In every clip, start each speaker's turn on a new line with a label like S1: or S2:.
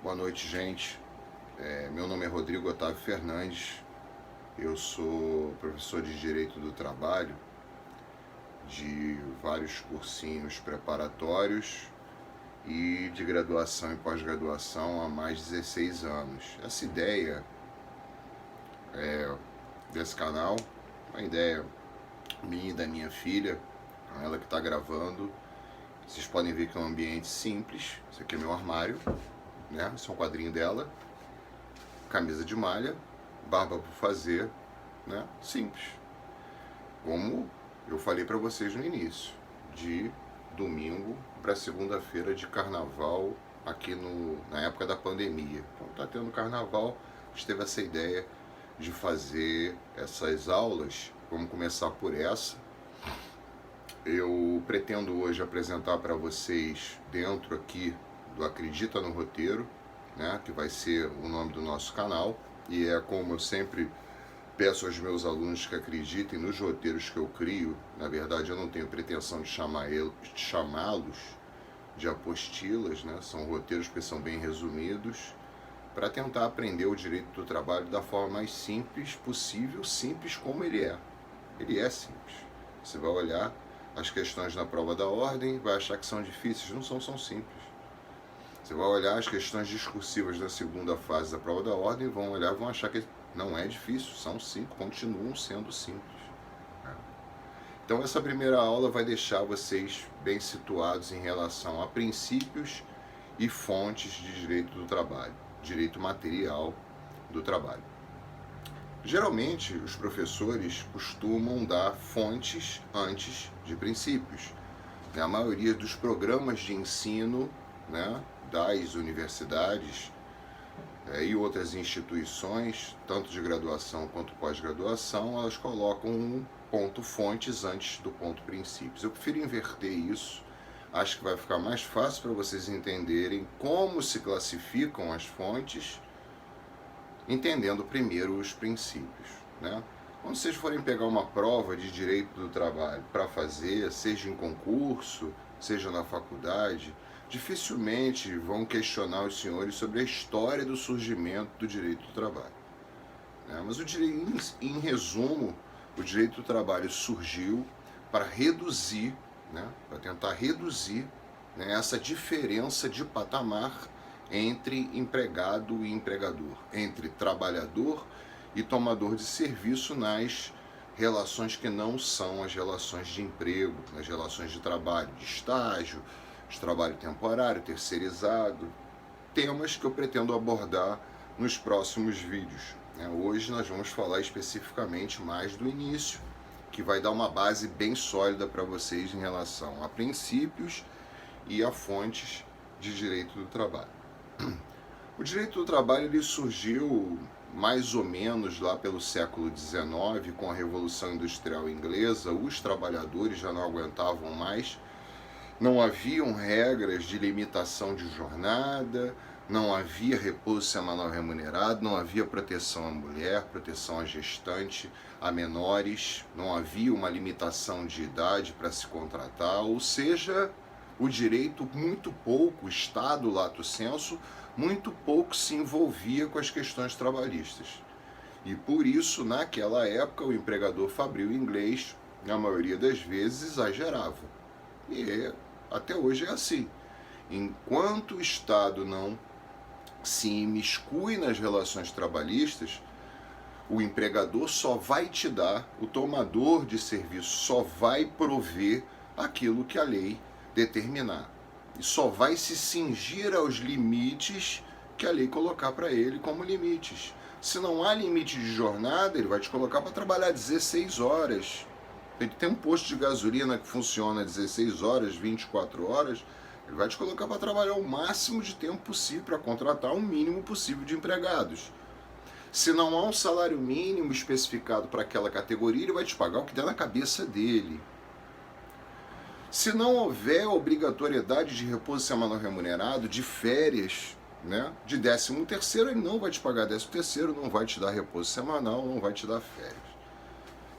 S1: Boa noite, gente. Meu nome é Rodrigo Otávio Fernandes. Eu sou professor de Direito do Trabalho de vários cursinhos preparatórios e de graduação e pós-graduação há mais de 16 anos. Essa ideia desse canal, uma ideia minha e da minha filha, ela que está gravando. Vocês podem ver que é um ambiente simples. Esse aqui é meu armário, né? Esse é um quadrinho dela, camisa de malha, barba por fazer, né? Simples. Como eu falei para vocês no início, de domingo para segunda-feira de carnaval aqui na época da pandemia. Então tá tendo carnaval, a gente teve essa ideia de fazer essas aulas. Vamos começar por essa. Eu pretendo hoje apresentar para vocês, dentro aqui do Acredita no Roteiro, né, que vai ser o nome do nosso canal, e é como eu sempre peço aos meus alunos que acreditem nos roteiros que eu crio. Na verdade, eu não tenho pretensão de chamá-los de apostilas, né? São roteiros que são bem resumidos, para tentar aprender o direito do trabalho da forma mais simples possível, simples como ele é. Ele é simples. Você vai olhar as questões na prova da ordem, vai achar que são difíceis. Não são, são simples. Você vai olhar as questões discursivas da segunda fase da prova da ordem, vão achar que não é difícil, são simples, continuam sendo simples. Então essa primeira aula vai deixar vocês bem situados em relação a princípios e fontes de direito do trabalho, direito material do trabalho. Geralmente, os professores costumam dar fontes antes de princípios. A maioria dos programas de ensino, né, das universidades e outras instituições, tanto de graduação quanto pós-graduação, elas colocam um ponto fontes antes do ponto princípios. Eu prefiro inverter isso. Acho que vai ficar mais fácil para vocês entenderem como se classificam as fontes, entendendo primeiro os princípios, né? Quando vocês forem pegar uma prova de direito do trabalho para fazer, seja em concurso, seja na faculdade, dificilmente vão questionar os senhores sobre a história do surgimento do direito do trabalho, né? Mas em resumo, o direito do trabalho surgiu para reduzir, né, para tentar reduzir, né, essa diferença de patamar entre empregado e empregador, entre trabalhador e tomador de serviço nas relações que não são as relações de emprego, nas relações de trabalho, de estágio, de trabalho temporário, terceirizado, temas que eu pretendo abordar nos próximos vídeos. Hoje nós vamos falar especificamente mais do início, que vai dar uma base bem sólida para vocês em relação a princípios e a fontes de direito do trabalho. O direito do trabalho ele surgiu mais ou menos lá pelo século XIX, com a Revolução Industrial Inglesa. Os trabalhadores já não aguentavam mais, não haviam regras de limitação de jornada, não havia repouso semanal remunerado, não havia proteção à mulher, proteção à gestante, a menores, não havia uma limitação de idade para se contratar, ou seja, o direito muito pouco, o Estado lato sensu, muito pouco se envolvia com as questões trabalhistas. E por isso, naquela época, o empregador fabril inglês, na maioria das vezes, exagerava. E até hoje é assim. Enquanto o Estado não se imiscui nas relações trabalhistas, o empregador só vai te dar, o tomador de serviço só vai prover aquilo que a lei determinar. E só vai se cingir aos limites que a lei colocar para ele como limites. Se não há limite de jornada, ele vai te colocar para trabalhar 16 horas. Ele tem um posto de gasolina que funciona 16 horas, 24 horas, ele vai te colocar para trabalhar o máximo de tempo possível para contratar o mínimo possível de empregados. Se não há um salário mínimo especificado para aquela categoria, ele vai te pagar o que der na cabeça dele. Se não houver obrigatoriedade de repouso semanal remunerado, de férias, né, de 13º, ele não vai te pagar 13º, não vai te dar repouso semanal, não vai te dar férias.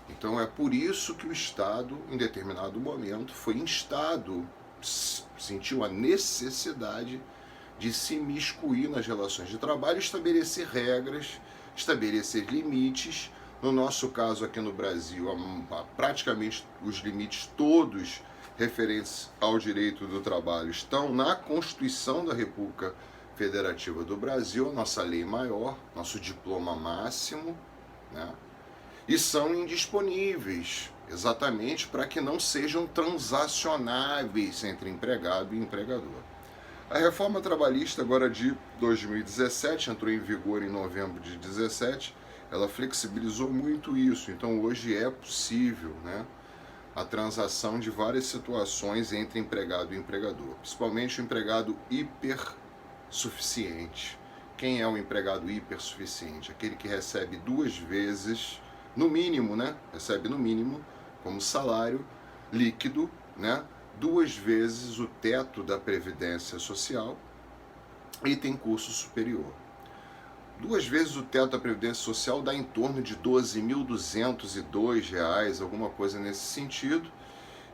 S1: Então é por isso que o Estado, em determinado momento, foi instado, sentiu a necessidade de se imiscuir nas relações de trabalho, estabelecer regras, estabelecer limites. No nosso caso aqui no Brasil, praticamente os limites todos referentes ao direito do trabalho estão na Constituição da República Federativa do Brasil, nossa lei maior, nosso diploma máximo, né? E são indisponíveis, exatamente para que não sejam transacionáveis entre empregado e empregador. A reforma trabalhista agora de 2017, entrou em vigor em novembro de 2017, ela flexibilizou muito isso, então hoje é possível, né, a transação de várias situações entre empregado e empregador, principalmente o empregado hipersuficiente. Quem é o empregado hipersuficiente? Aquele que recebe 2 vezes, no mínimo, né, recebe no mínimo, como salário líquido, né, 2 vezes o teto da Previdência Social e tem curso superior. 2 vezes o teto da Previdência Social dá em torno de R$ 12.202, alguma coisa nesse sentido.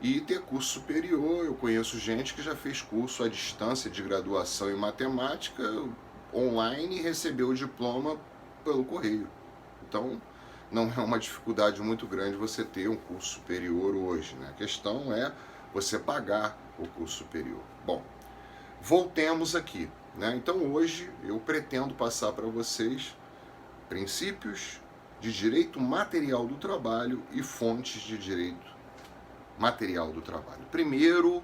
S1: E ter curso superior, eu conheço gente que já fez curso à distância de graduação em matemática online e recebeu o diploma pelo correio. Então, não é uma dificuldade muito grande você ter um curso superior hoje, né? A questão é você pagar o curso superior. Bom, voltemos aqui, né? Então hoje eu pretendo passar para vocês princípios de direito material do trabalho e fontes de direito material do trabalho. Primeiro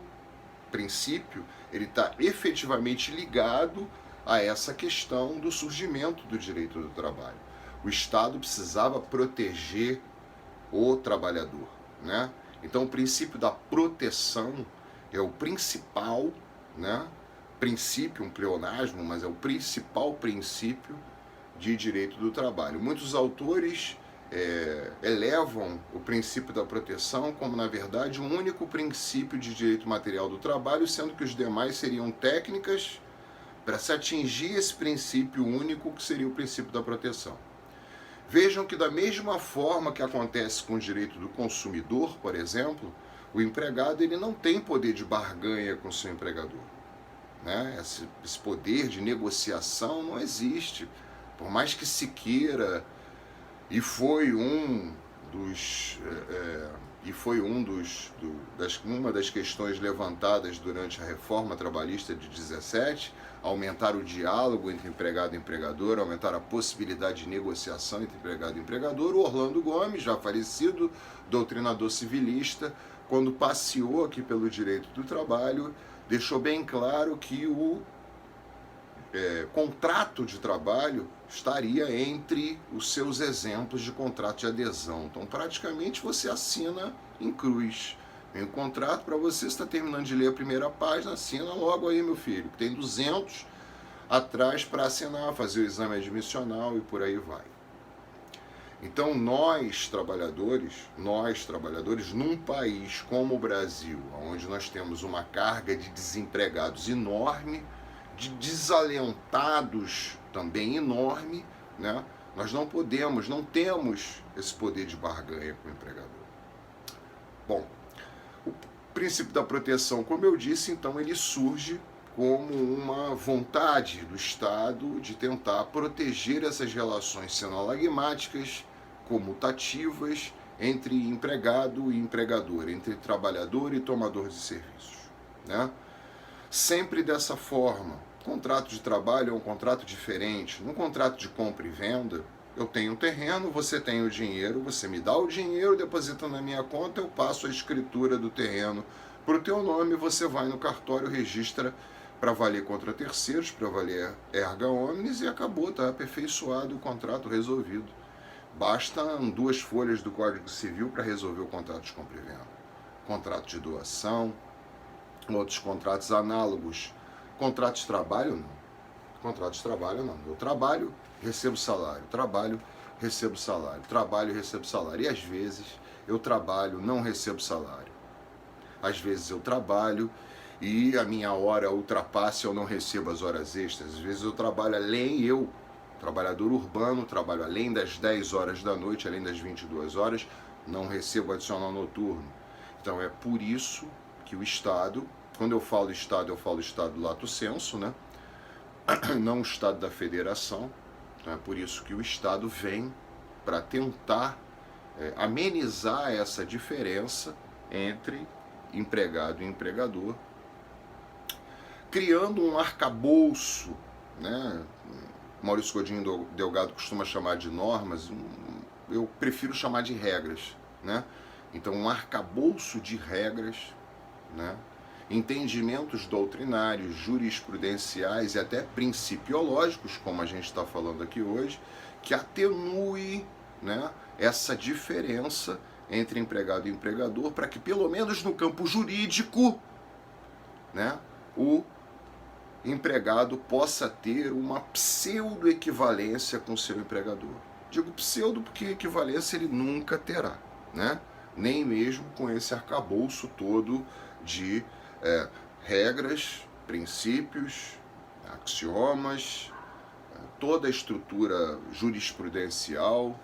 S1: princípio, ele está efetivamente ligado a essa questão do surgimento do direito do trabalho. O Estado precisava proteger o trabalhador, né? Então o princípio da proteção é o principal, né, princípio, um pleonasmo, mas é o principal princípio de direito do trabalho. Muitos autores elevam o princípio da proteção como, na verdade, um único princípio de direito material do trabalho, sendo que os demais seriam técnicas para se atingir esse princípio único, que seria o princípio da proteção. Vejam que da mesma forma que acontece com o direito do consumidor, por exemplo, o empregado ele não tem poder de barganha com o seu empregador, né? Esse poder de negociação não existe. Por mais que se queira, e foi uma das questões levantadas durante a reforma trabalhista de 17, aumentar o diálogo entre empregado e empregador, aumentar a possibilidade de negociação entre empregado e empregador. O Orlando Gomes, já falecido, doutrinador civilista, quando passeou aqui pelo direito do trabalho, deixou bem claro que o contrato de trabalho estaria entre os seus exemplos de contrato de adesão. Então, praticamente, você assina em cruz. Vem o contrato para você, está terminando de ler a primeira página, assina logo aí, meu filho, que tem 200 atrás para assinar, fazer o exame admissional e por aí vai. Então, nós trabalhadores, num país como o Brasil, onde nós temos uma carga de desempregados enorme, de desalentados também enorme, né? Nós não temos esse poder de barganha com o empregador. Bom, o princípio da proteção, como eu disse, então ele surge como uma vontade do Estado de tentar proteger essas relações sinalagmáticas, comutativas, entre empregado e empregador, entre trabalhador e tomador de serviços, né? Sempre dessa forma. Contrato de trabalho é um contrato diferente. Num contrato de compra e venda, eu tenho um terreno, você tem o dinheiro, você me dá o dinheiro, deposita na minha conta, eu passo a escritura do terreno para o teu nome, você vai no cartório, registra para valer contra terceiros, para valer erga omnes e acabou, está aperfeiçoado o contrato, resolvido. Bastam 2 folhas do Código Civil para resolver o contrato de compra e venda. Contrato de doação, outros contratos análogos. Contrato de trabalho, não. Contrato de trabalho, não. Eu trabalho, recebo salário. Trabalho, recebo salário. Trabalho, recebo salário. E às vezes eu trabalho, não recebo salário. Às vezes eu trabalho e a minha hora ultrapassa e eu não recebo as horas extras. Às vezes eu trabalho além, trabalhador urbano, trabalho além das 10 horas da noite, além das 22 horas, não recebo adicional noturno. Então é por isso que o Estado, quando eu falo Estado lato sensu, né? não o Estado da Federação. Então é por isso que o Estado vem para tentar amenizar essa diferença entre empregado e empregador, criando um arcabouço, né? Maurício Godinho Delgado costuma chamar de normas, eu prefiro chamar de regras, né? Então, um arcabouço de regras, né? Entendimentos doutrinários, jurisprudenciais e até principiológicos, como a gente está falando aqui hoje, que atenue, né, essa diferença entre empregado e empregador, para que pelo menos no campo jurídico, né, o empregado possa ter uma pseudo-equivalência com seu empregador. Digo pseudo porque equivalência ele nunca terá, né? Nem mesmo com esse arcabouço todo de regras, princípios, axiomas, toda a estrutura jurisprudencial,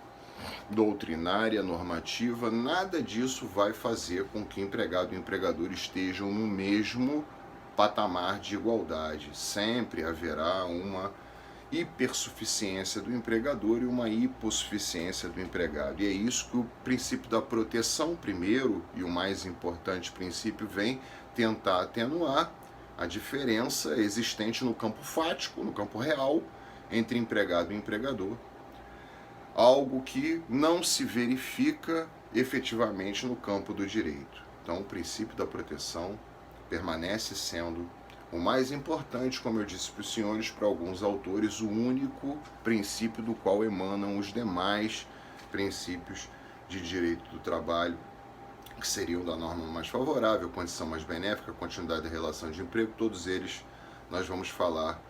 S1: doutrinária, normativa, nada disso vai fazer com que empregado e empregador estejam no mesmo patamar de igualdade. Sempre haverá uma hipersuficiência do empregador e uma hipossuficiência do empregado. E é isso que o princípio da proteção, primeiro e o mais importante princípio, vem tentar atenuar a diferença existente no campo fático, no campo real, entre empregado e empregador. Algo que não se verifica efetivamente no campo do direito. Então, o princípio da proteção permanece sendo o mais importante, como eu disse para os senhores, para alguns autores, o único princípio do qual emanam os demais princípios de direito do trabalho, que seriam da norma mais favorável, condição mais benéfica, continuidade da relação de emprego. Todos eles, nós vamos falar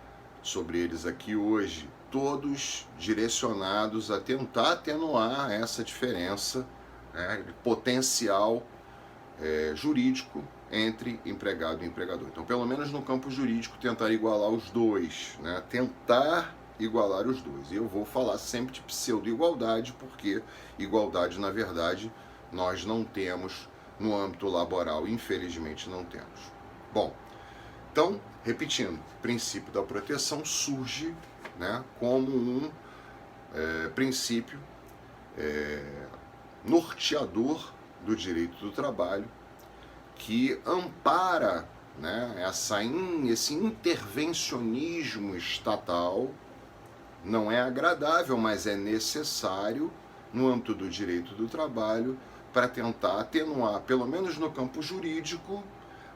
S1: sobre eles aqui hoje, todos direcionados a tentar atenuar essa diferença, né, de potencial jurídico entre empregado e empregador. Então, pelo menos no campo jurídico, tentar igualar os dois, né? Tentar igualar os dois. E eu vou falar sempre de pseudo-igualdade, porque igualdade, na verdade, nós não temos no âmbito laboral, infelizmente não temos. Bom, então, repetindo, o princípio da proteção surge, né, como um princípio norteador do direito do trabalho, que ampara, né, esse intervencionismo estatal. Não é agradável, mas é necessário no âmbito do direito do trabalho para tentar atenuar, pelo menos no campo jurídico,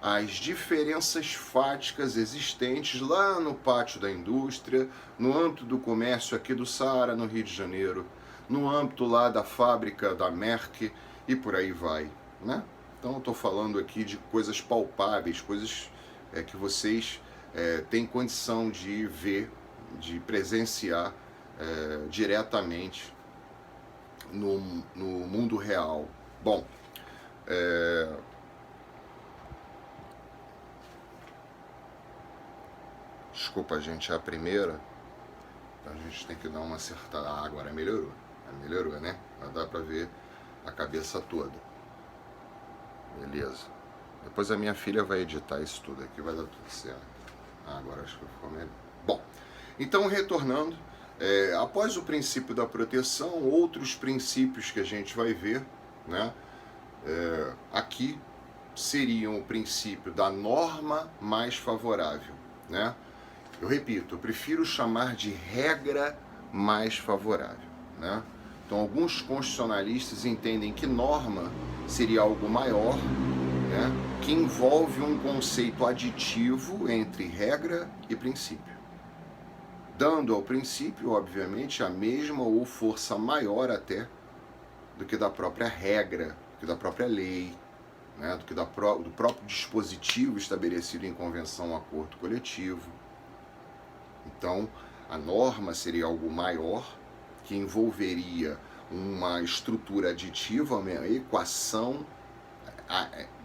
S1: as diferenças fáticas existentes lá no pátio da indústria, no âmbito do comércio aqui do Saara, no Rio de Janeiro, no âmbito lá da fábrica da Merck e por aí vai, né? Então eu estou falando aqui de coisas palpáveis, coisas que vocês têm condição de ver, de presenciar diretamente no mundo real. Bom, desculpa, gente, é a primeira, então a gente tem que dar uma acertada. Ah, agora melhorou, né? Dá para ver a cabeça toda. Beleza. Depois a minha filha vai editar isso tudo aqui, vai dar tudo certo. Ah, agora acho que ficou melhor. Bom, então retornando, após o princípio da proteção, outros princípios que a gente vai ver, né, aqui seriam o princípio da norma mais favorável, né? Eu repito, eu prefiro chamar de regra mais favorável, né? Então, alguns constitucionalistas entendem que norma seria algo maior, né, que envolve um conceito aditivo entre regra e princípio, dando ao princípio, obviamente, a mesma ou força maior até do que da própria regra, do que da própria lei, né, do que do próprio dispositivo estabelecido em convenção ou acordo coletivo. Então, a norma seria algo maior, que envolveria uma estrutura aditiva, uma equação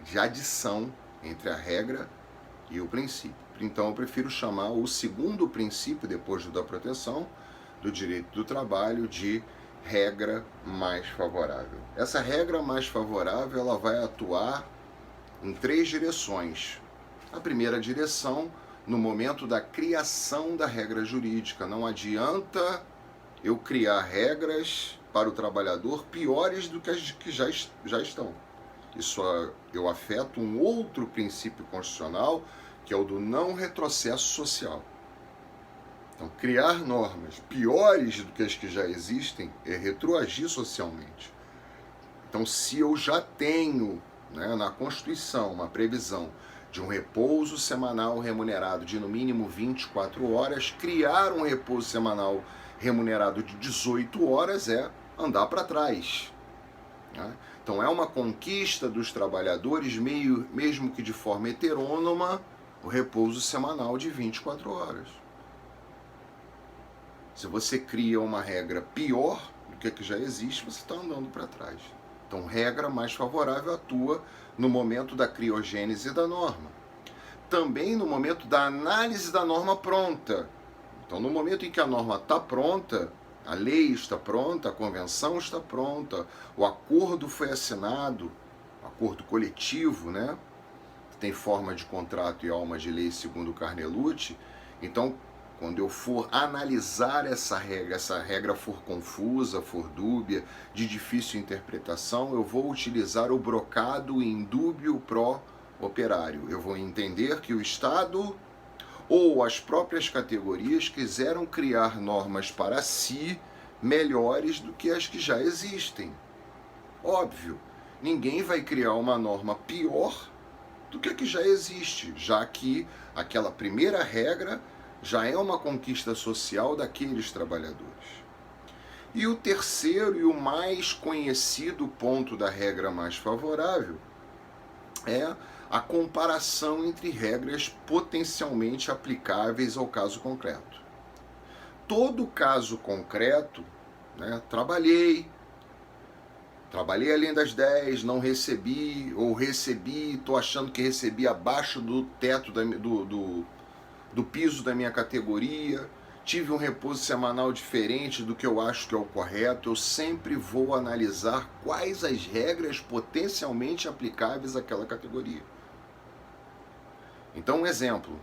S1: de adição entre a regra e o princípio. Então eu prefiro chamar o segundo princípio, depois do da proteção, do direito do trabalho, de regra mais favorável. Essa regra mais favorável, ela vai atuar em 3 direções. A primeira direção no momento da criação da regra jurídica. Não adianta eu criar regras para o trabalhador piores do que as que já estão. Isso eu afeto um outro princípio constitucional, que é o do não retrocesso social. Então, criar normas piores do que as que já existem é retroagir socialmente. Então, se eu já tenho, né, na Constituição uma previsão de um repouso semanal remunerado de no mínimo 24 horas, criar um repouso semanal remunerado de 18 horas é andar para trás. Né? Então, é uma conquista dos trabalhadores, mesmo que de forma heterônoma, o repouso semanal de 24 horas. Se você cria uma regra pior do que a que já existe, você está andando para trás. Então, regra mais favorável atua no momento da criogênese da norma. Também no momento da análise da norma pronta. Então, no momento em que a norma está pronta, a lei está pronta, a convenção está pronta, o acordo foi assinado, acordo coletivo, né? Tem forma de contrato e alma de lei segundo Carnelucci. Então, quando eu for analisar essa regra for confusa, for dúbia, de difícil interpretação, eu vou utilizar o brocado indúbio pro operário. Eu vou entender que o Estado ou as próprias categorias quiseram criar normas para si melhores do que as que já existem. Óbvio, ninguém vai criar uma norma pior do que a que já existe, já que aquela primeira regra já é uma conquista social daqueles trabalhadores. E o terceiro e o mais conhecido ponto da regra mais favorável é a comparação entre regras potencialmente aplicáveis ao caso concreto. Todo caso concreto, né, trabalhei além das 10, não recebi, ou recebi, estou achando que recebi abaixo do teto do piso da minha categoria, tive um repouso semanal diferente do que eu acho que é o correto. Eu sempre vou analisar quais as regras potencialmente aplicáveis àquela categoria. Então, um exemplo,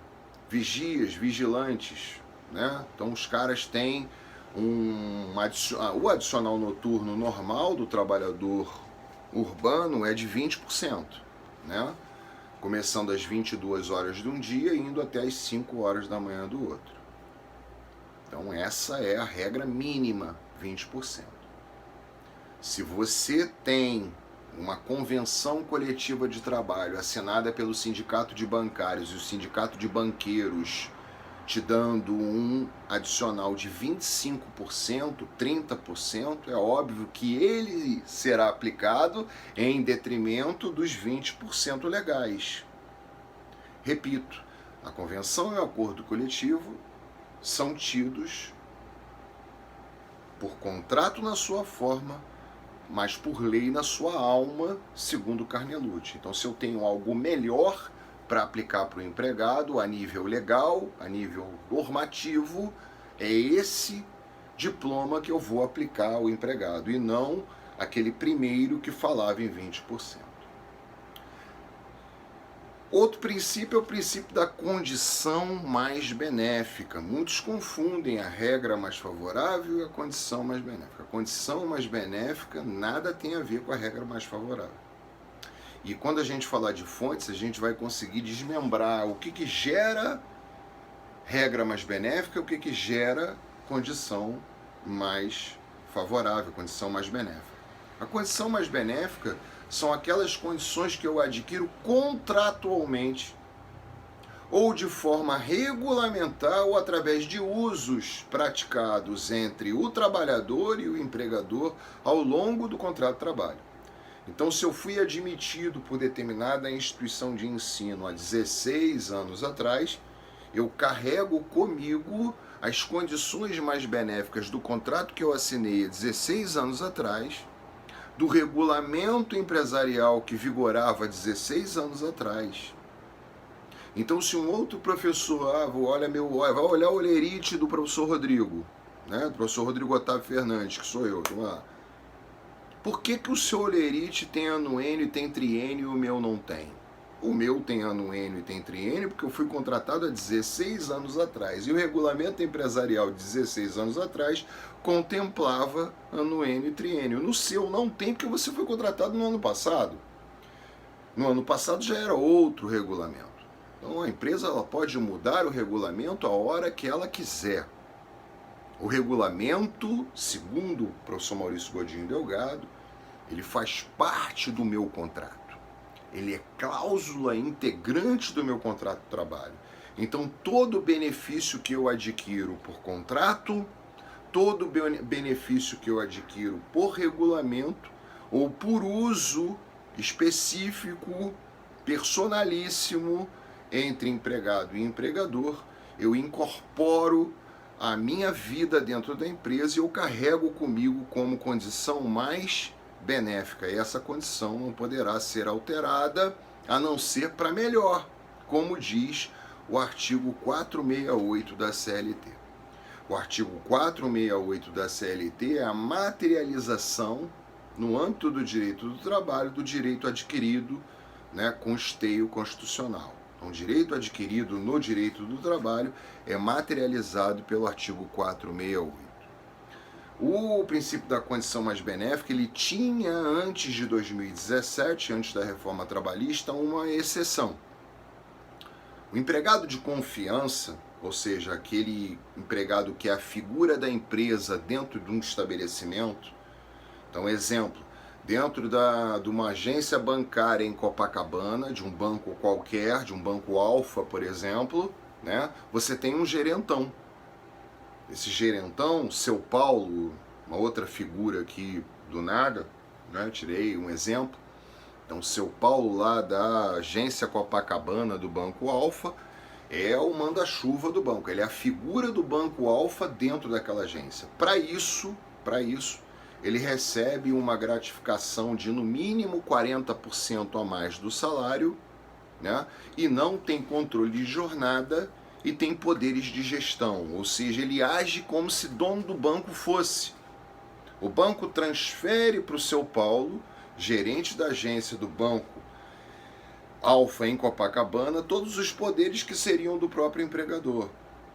S1: vigias, vigilantes, né? Então os caras têm o adicional noturno normal do trabalhador urbano é de 20%, né? Começando às 22 horas de um dia e indo até às 5 horas da manhã do outro. Então essa é a regra mínima, 20%. Se você tem uma convenção coletiva de trabalho assinada pelo sindicato de bancários e o sindicato de banqueiros te dando um adicional de 25%, 30%, é óbvio que ele será aplicado em detrimento dos 20% legais. Repito, a convenção e o acordo coletivo são tidos por contrato na sua forma, mas por lei na sua alma, segundo Carnelucci. Então, se eu tenho algo melhor para aplicar para o empregado, a nível legal, a nível normativo, é esse diploma que eu vou aplicar ao empregado, e não aquele primeiro que falava em 20%. Outro princípio é o princípio da condição mais benéfica. Muitos confundem a regra mais favorável e a condição mais benéfica. A condição mais benéfica nada tem a ver com a regra mais favorável. E quando a gente falar de fontes, a gente vai conseguir desmembrar o que gera regra mais benéfica e o que gera condição mais favorável, condição mais benéfica. A condição mais benéfica são aquelas condições que eu adquiro contratualmente ou de forma regulamentar ou através de usos praticados entre o trabalhador e o empregador ao longo do contrato de trabalho. Então, se eu fui admitido por determinada instituição de ensino há 16 anos atrás, eu carrego comigo as condições mais benéficas do contrato que eu assinei há 16 anos atrás, do regulamento empresarial que vigorava há 16 anos atrás. Então, se um outro professor, vai olhar o olerite do professor Rodrigo, né, do professor Rodrigo Otávio Fernandes, que sou eu, vamos lá. Por que o seu olerite tem anuênio e tem triênio e o meu não tem? O meu tem anuênio e tem triênio porque eu fui contratado há 16 anos atrás. E o regulamento empresarial de 16 anos atrás contemplava anuênio e triênio. No seu não tem porque você foi contratado no ano passado. No ano passado já era outro regulamento. Então a empresa ela pode mudar o regulamento a hora que ela quiser. O regulamento, segundo o professor Maurício Godinho Delgado, ele faz parte do meu contrato. Ele é cláusula integrante do meu contrato de trabalho. Então, todo benefício que eu adquiro por contrato, todo benefício que eu adquiro por regulamento ou por uso específico, personalíssimo entre empregado e empregador, eu incorporo a minha vida dentro da empresa e eu carrego comigo como condição mais benéfica. E essa condição não poderá ser alterada a não ser para melhor, como diz o artigo 468 da CLT. O artigo 468 da CLT é a materialização, no âmbito do direito do trabalho, do direito adquirido, né, com esteio constitucional. Então, direito adquirido no direito do trabalho é materializado pelo artigo 468. O princípio da condição mais benéfica, ele tinha antes de 2017, antes da reforma trabalhista, uma exceção. O empregado de confiança, ou seja, aquele empregado que é a figura da empresa dentro de um estabelecimento, então, exemplo, dentro de uma agência bancária em Copacabana, de um banco qualquer, de um banco Alfa, por exemplo, né, você tem um gerentão. Esse gerentão, seu Paulo, uma outra figura aqui do nada, né, tirei um exemplo. Então, seu Paulo lá da agência Copacabana do Banco Alfa é o manda-chuva do banco. Ele é a figura do Banco Alfa dentro daquela agência. Para isso, ele recebe uma gratificação de no mínimo 40% a mais do salário, né, e não tem controle de jornada e tem poderes de gestão, ou seja, ele age como se dono do banco fosse. O banco transfere para o seu Paulo, gerente da agência do banco Alfa em Copacabana, todos os poderes que seriam do próprio empregador.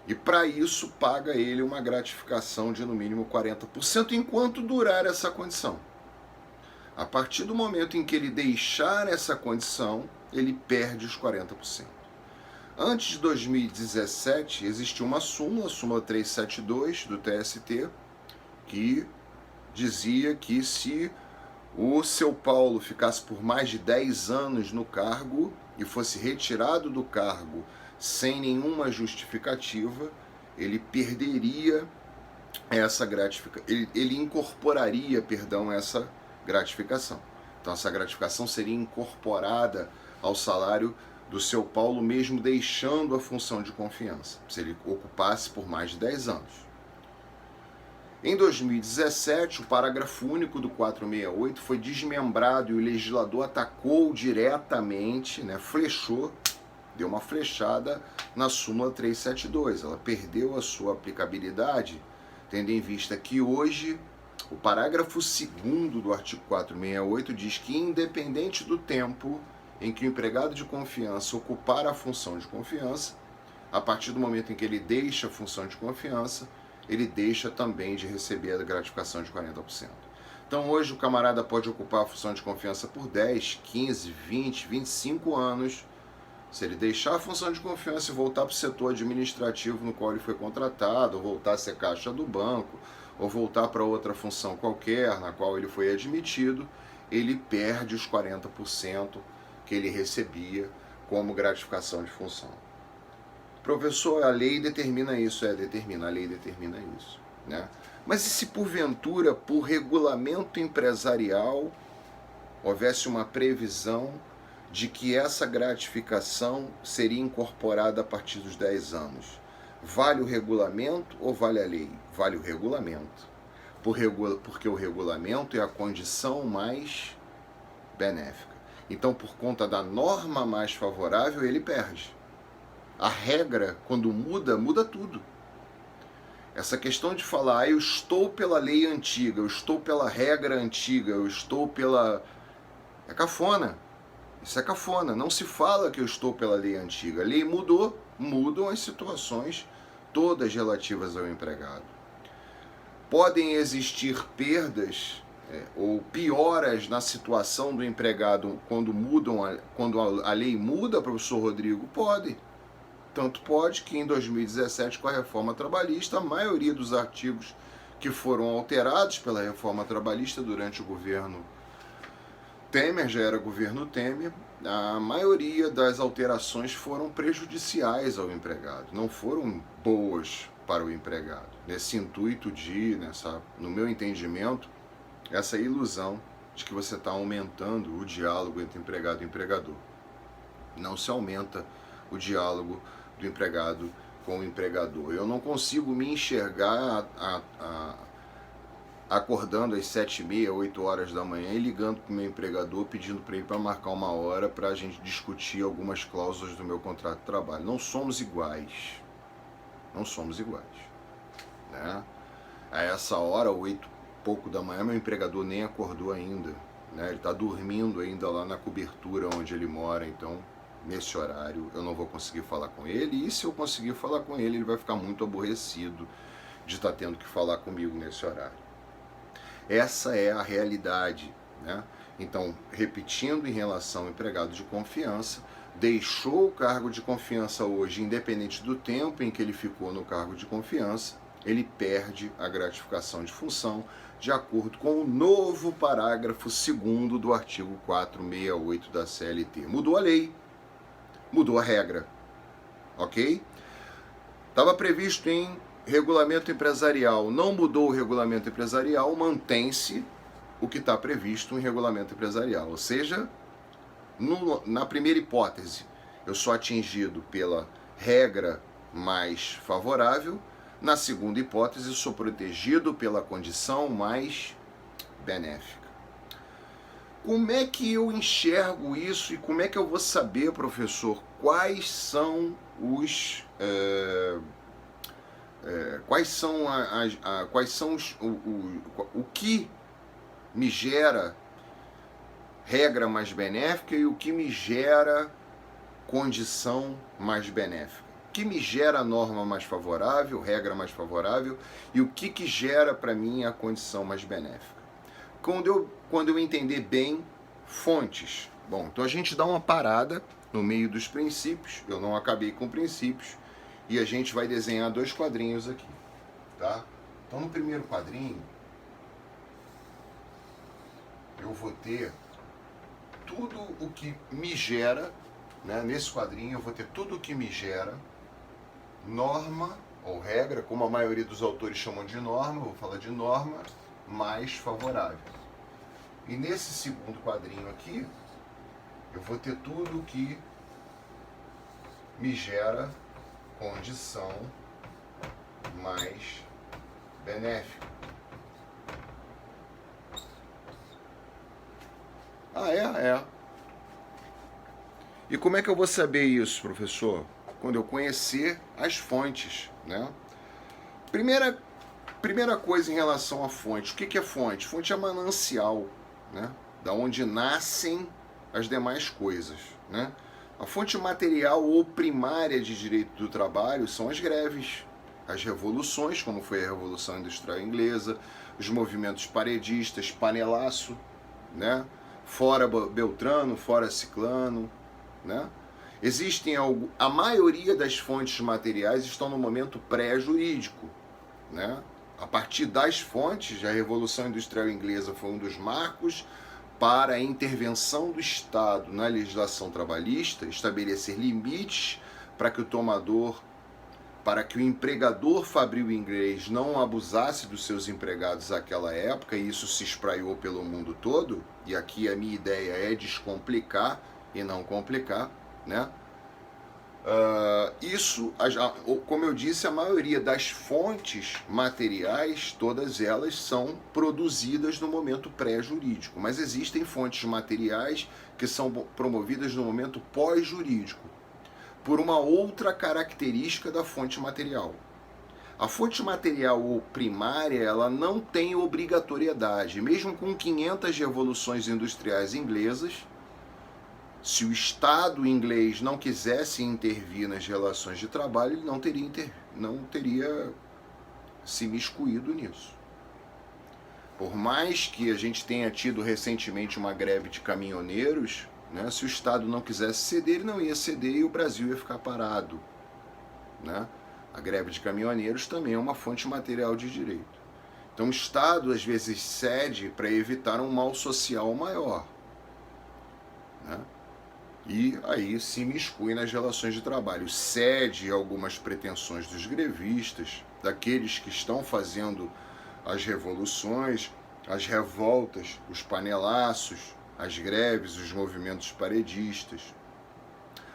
S1: E para isso paga ele uma gratificação de no mínimo 40% enquanto durar essa condição. A partir do momento em que ele deixar essa condição, ele perde os 40%. Antes de 2017, existiu uma súmula, a súmula 372 do TST, que dizia que se o seu Paulo ficasse por mais de 10 anos no cargo e fosse retirado do cargo sem nenhuma justificativa, ele perderia essa gratificação, ele incorporaria, essa gratificação. Então essa gratificação seria incorporada ao salário do seu Paulo, mesmo deixando a função de confiança, se ele ocupasse por mais de 10 anos. Em 2017, o parágrafo único do 468 foi desmembrado e o legislador atacou diretamente, né, flechou, deu uma flechada na súmula 372. Ela perdeu a sua aplicabilidade, tendo em vista que hoje o parágrafo 2º do artigo 468 diz que, independente do tempo em que o empregado de confiança ocupar a função de confiança, a partir do momento em que ele deixa a função de confiança, ele deixa também de receber a gratificação de 40%. Então hoje o camarada pode ocupar a função de confiança por 10, 15, 20, 25 anos. Se ele deixar a função de confiança e voltar para o setor administrativo no qual ele foi contratado, ou voltar a ser caixa do banco, ou voltar para outra função qualquer na qual ele foi admitido, ele perde os 40% que ele recebia como gratificação de função. Professor, a lei determina isso. Determina, a lei determina isso, né? Mas e se porventura, por regulamento empresarial, houvesse uma previsão de que essa gratificação seria incorporada a partir dos 10 anos? Vale o regulamento ou vale a lei? Vale o regulamento. Porque o regulamento é a condição mais benéfica. Então, por conta da norma mais favorável, ele perde. A regra, quando muda, muda tudo. Essa questão de falar, eu estou pela lei antiga, eu estou pela regra antiga, eu estou pela... é cafona. Isso é cafona. Não se fala que eu estou pela lei antiga. A lei mudou, mudam as situações todas relativas ao empregado. Podem existir perdas ou pioras na situação do empregado quando a lei muda, professor Rodrigo? Pode. Tanto pode que em 2017, com a reforma trabalhista, a maioria dos artigos que foram alterados pela reforma trabalhista durante o governo Temer, já era governo Temer, a maioria das alterações foram prejudiciais ao empregado, não foram boas para o empregado. Nesse intuito no meu entendimento, essa ilusão de que você está aumentando o diálogo entre empregado e empregador. Não se aumenta o diálogo do empregado com o empregador. Eu não consigo me enxergar acordando às 7h30, 8 horas da manhã e ligando para o meu empregador pedindo para ele para marcar uma hora para a gente discutir algumas cláusulas do meu contrato de trabalho. Não somos iguais. Não somos iguais. Né? A essa hora, 8 e pouco da manhã, meu empregador nem acordou ainda. Né? Ele está dormindo ainda lá na cobertura onde ele mora, então nesse horário eu não vou conseguir falar com ele, e se eu conseguir falar com ele, ele vai ficar muito aborrecido de estar tendo que falar comigo nesse horário. Essa é a realidade, né? Então, repetindo em relação ao empregado de confiança, deixou o cargo de confiança hoje, independente do tempo em que ele ficou no cargo de confiança, ele perde a gratificação de função, de acordo com o novo parágrafo 2º do artigo 468 da CLT. Mudou a lei, mudou a regra, ok? Estava previsto em regulamento empresarial, não mudou o regulamento empresarial, mantém-se o que está previsto em regulamento empresarial. Ou seja, na primeira hipótese, eu sou atingido pela regra mais favorável, na segunda hipótese, eu sou protegido pela condição mais benéfica. Como é que eu enxergo isso e como é que eu vou saber, professor, quais são o que me gera regra mais benéfica e o que me gera condição mais benéfica? O que me gera norma mais favorável, regra mais favorável, e o que gera para mim a condição mais benéfica? Quando eu entender bem fontes. Bom, então a gente dá uma parada no meio dos princípios, eu não acabei com princípios, e a gente vai desenhar 2 quadrinhos aqui, tá? Então no primeiro quadrinho, eu vou ter tudo o que me gera, né? Nesse quadrinho eu vou ter tudo o que me gera norma ou regra, como a maioria dos autores chamam de norma, eu vou falar de norma mais favorável. E nesse segundo quadrinho aqui, eu vou ter tudo o que me gera condição mais benéfica. É. E como é que eu vou saber isso, professor? Quando eu conhecer as fontes, né? Primeira coisa em relação à fonte. O que é fonte? Fonte é manancial, né? Da onde nascem as demais coisas, né? A fonte material ou primária de direito do trabalho são as greves, as revoluções, como foi a Revolução Industrial Inglesa, os movimentos paredistas, panelaço, né? Fora Beltrano, fora Ciclano, né? A maioria das fontes materiais estão no momento pré-jurídico, né? A partir das fontes, a Revolução Industrial Inglesa foi um dos marcos para a intervenção do Estado na legislação trabalhista, estabelecer limites para que o empregador fabril inglês não abusasse dos seus empregados naquela época, e isso se espraiou pelo mundo todo, e aqui a minha ideia é descomplicar e não complicar, né? Como eu disse, a maioria das fontes materiais, todas elas são produzidas no momento pré-jurídico, mas existem fontes materiais que são promovidas no momento pós-jurídico, por uma outra característica da fonte material. A fonte material ou primária, ela não tem obrigatoriedade, mesmo com 500 revoluções industriais inglesas, Se o Estado inglês não quisesse intervir nas relações de trabalho, ele não teria se miscuído nisso. Por mais que a gente tenha tido recentemente uma greve de caminhoneiros, né, se o Estado não quisesse ceder, ele não ia ceder e o Brasil ia ficar parado. Né? A greve de caminhoneiros também é uma fonte material de direito. Então o Estado às vezes cede para evitar um mal social maior. Né? E aí se miscui nas relações de trabalho, cede algumas pretensões dos grevistas, daqueles que estão fazendo as revoluções, as revoltas, os panelaços, as greves, os movimentos paredistas.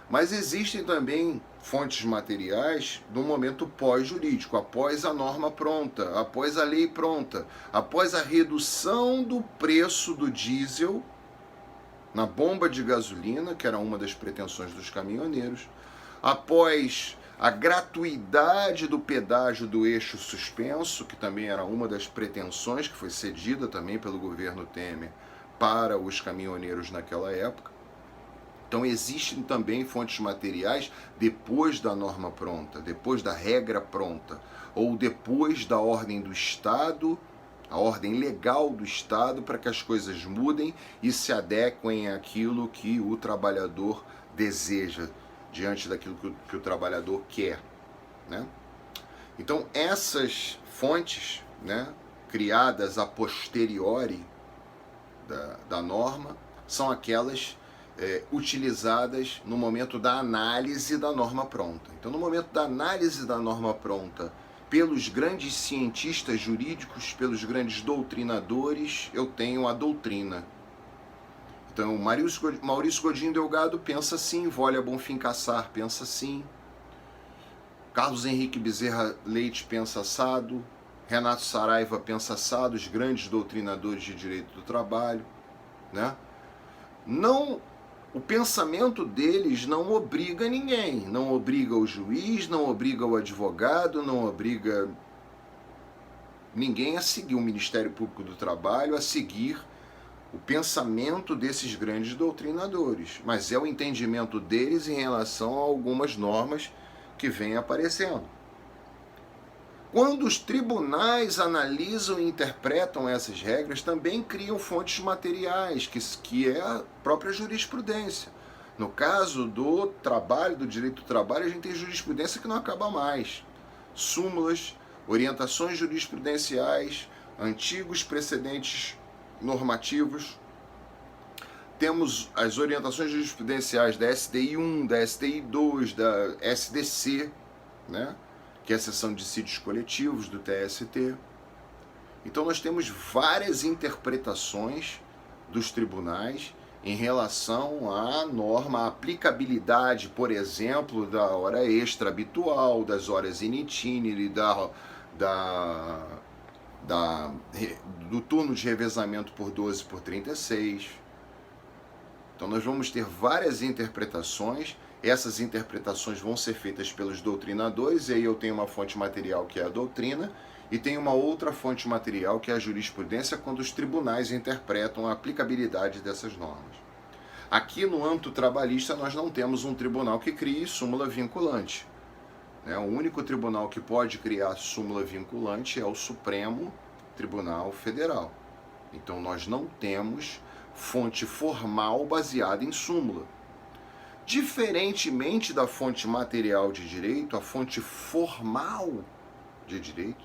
S1: Mas existem também fontes materiais no momento pós-jurídico, após a norma pronta, após a lei pronta, após a redução do preço do diesel na bomba de gasolina, que era uma das pretensões dos caminhoneiros, após a gratuidade do pedágio do eixo suspenso, que também era uma das pretensões que foi cedida também pelo governo Temer para os caminhoneiros naquela época. Então existem também fontes materiais depois da norma pronta, depois da regra pronta, ou depois da ordem do Estado, a ordem legal do Estado, para que as coisas mudem e se adequem àquilo que o trabalhador deseja, diante daquilo que o trabalhador quer. Né? Então essas fontes, né, criadas a posteriori da norma, são aquelas utilizadas no momento da análise da norma pronta. Então, no momento da análise da norma pronta, pelos grandes cientistas jurídicos, pelos grandes doutrinadores, eu tenho a doutrina. Então, Maurício Godinho Delgado pensa assim, Wólia Bonfim Cassar pensa assim, Carlos Henrique Bezerra Leite pensa assado, Renato Saraiva pensa assado, os grandes doutrinadores de direito do trabalho. Né? Não... O pensamento deles não obriga ninguém, não obriga o juiz, não obriga o advogado, não obriga ninguém a seguir o Ministério Público do Trabalho, a seguir o pensamento desses grandes doutrinadores, mas é o entendimento deles em relação a algumas normas que vêm aparecendo. Quando os tribunais analisam e interpretam essas regras, também criam fontes materiais, que é a própria jurisprudência. No caso do trabalho, do direito do trabalho, a gente tem jurisprudência que não acaba mais. Súmulas, orientações jurisprudenciais, antigos precedentes normativos. Temos as orientações jurisprudenciais da STI 1, da STI 2, da SDC, né? Que é a seção de dissídios coletivos do TST. Então nós temos várias interpretações dos tribunais em relação à norma, à aplicabilidade, por exemplo, da hora extra habitual, das horas in itinere, do turno de revezamento por 12 por 36. Então nós vamos ter várias interpretações. Essas interpretações vão ser feitas pelos doutrinadores, e aí eu tenho uma fonte material que é a doutrina, e tenho uma outra fonte material que é a jurisprudência, quando os tribunais interpretam a aplicabilidade dessas normas. Aqui no âmbito trabalhista nós não temos um tribunal que crie súmula vinculante. O único tribunal que pode criar súmula vinculante é o Supremo Tribunal Federal. Então nós não temos fonte formal baseada em súmula. Diferentemente da fonte material de direito, a fonte formal de direito,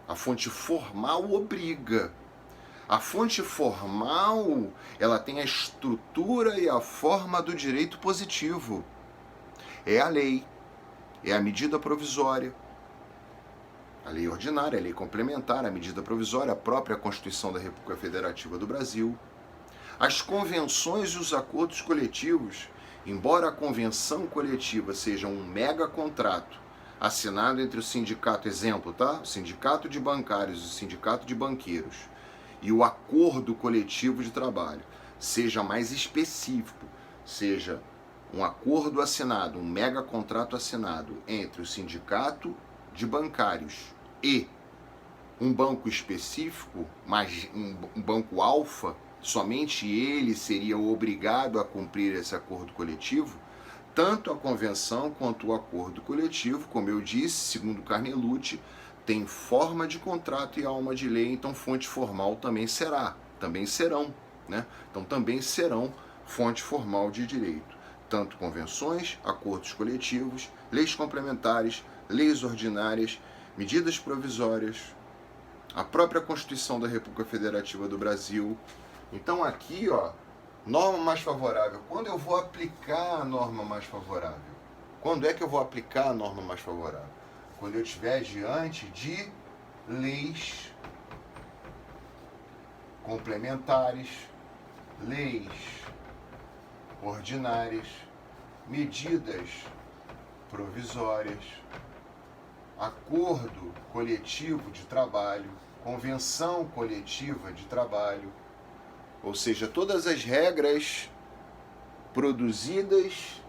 S1: a fonte formal obriga. A fonte formal, ela tem a estrutura e a forma do direito positivo. É a lei, é a medida provisória, a lei ordinária, a lei complementar, a medida provisória, a própria Constituição da República Federativa do Brasil. As convenções e os acordos coletivos, embora a convenção coletiva seja um mega contrato assinado entre o sindicato, exemplo, tá? O sindicato de bancários e o sindicato de banqueiros, e o acordo coletivo de trabalho seja mais específico, seja um acordo assinado, um mega contrato assinado entre o sindicato de bancários e um banco específico, um banco alfa, somente ele seria obrigado a cumprir esse acordo coletivo, tanto a convenção quanto o acordo coletivo, como eu disse, segundo Carnelucci, tem forma de contrato e alma de lei, então fonte formal também serão, né? Então também serão fonte formal de direito, tanto convenções, acordos coletivos, leis complementares, leis ordinárias, medidas provisórias, a própria Constituição da República Federativa do Brasil. Então aqui, ó, norma mais favorável. Quando eu vou aplicar a norma mais favorável? Quando é que eu vou aplicar a norma mais favorável? Quando eu estiver diante de leis complementares, leis ordinárias, medidas provisórias, acordo coletivo de trabalho, convenção coletiva de trabalho, ou seja, todas as regras produzidas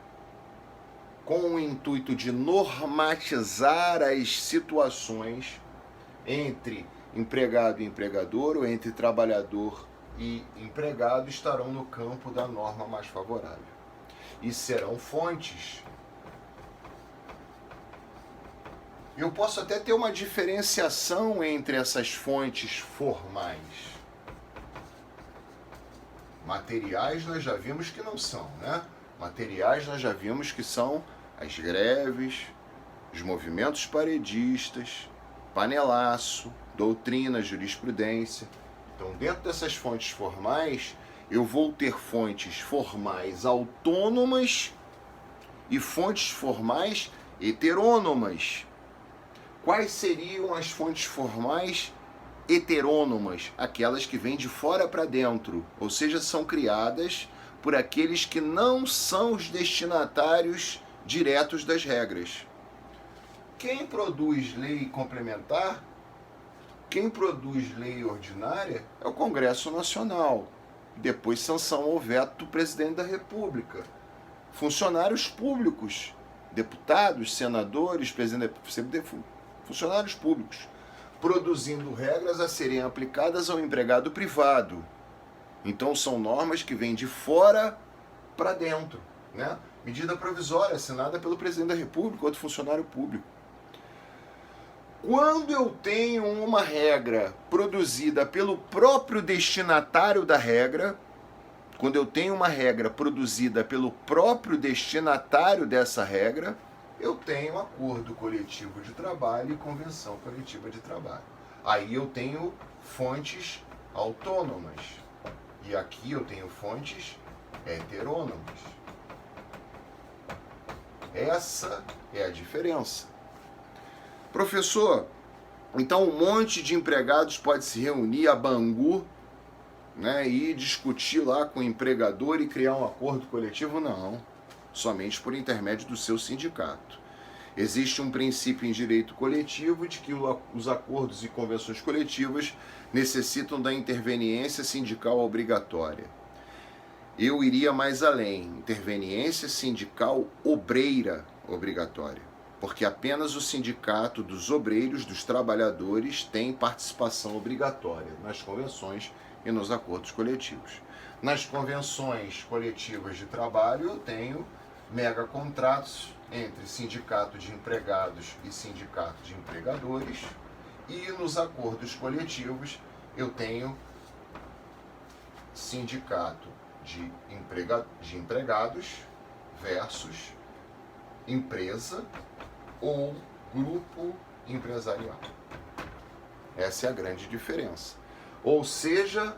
S1: com o intuito de normatizar as situações entre empregado e empregador, ou entre trabalhador e empregado, estarão no campo da norma mais favorável. E serão fontes. Eu posso até ter uma diferenciação entre essas fontes formais. Materiais nós já vimos que não são, né? Materiais nós já vimos que são as greves, os movimentos paredistas, panelaço, doutrina, jurisprudência. Então, dentro dessas fontes formais, eu vou ter fontes formais autônomas e fontes formais heterônomas. Quais seriam as fontes formais heterônomas? Aquelas que vêm de fora para dentro, ou seja, são criadas por aqueles que não são os destinatários diretos das regras. Quem produz lei complementar, quem produz lei ordinária é o Congresso Nacional. Depois sanção ou veto do Presidente da República. Funcionários públicos, deputados, senadores, funcionários públicos, produzindo regras a serem aplicadas ao empregado privado. Então são normas que vêm de fora para dentro, né? Medida provisória assinada pelo Presidente da República, outro funcionário público. Quando eu tenho uma regra produzida pelo próprio destinatário da regra, quando eu tenho uma regra produzida pelo próprio destinatário dessa regra, eu tenho acordo coletivo de trabalho e convenção coletiva de trabalho. Aí eu tenho fontes autônomas. E aqui eu tenho fontes heterônomas. Essa é a diferença. Professor, então um monte de empregados pode se reunir a Bangu, né, e discutir lá com o empregador e criar um acordo coletivo? Não, somente por intermédio do seu sindicato. Existe um princípio em direito coletivo de que os acordos e convenções coletivas necessitam da interveniência sindical obrigatória. Eu iria mais além, interveniência sindical obreira obrigatória, porque apenas o sindicato dos obreiros, dos trabalhadores, tem participação obrigatória nas convenções e nos acordos coletivos. Nas convenções coletivas de trabalho, eu tenho megacontratos entre sindicato de empregados e sindicato de empregadores, e nos acordos coletivos eu tenho sindicato de empregados versus empresa ou grupo empresarial. Essa é a grande diferença. Ou seja,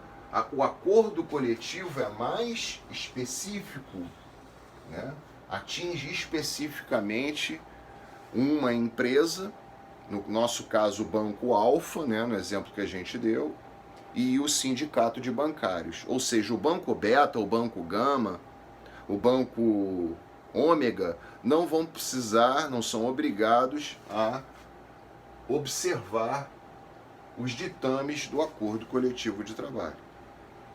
S1: o acordo coletivo é mais específico, né? Atinge especificamente uma empresa, no nosso caso o Banco Alfa, né, no exemplo que a gente deu, e o sindicato de bancários. Ou seja, o Banco Beta, o Banco Gama, o Banco Ômega não vão precisar, não são obrigados a observar os ditames do acordo coletivo de trabalho,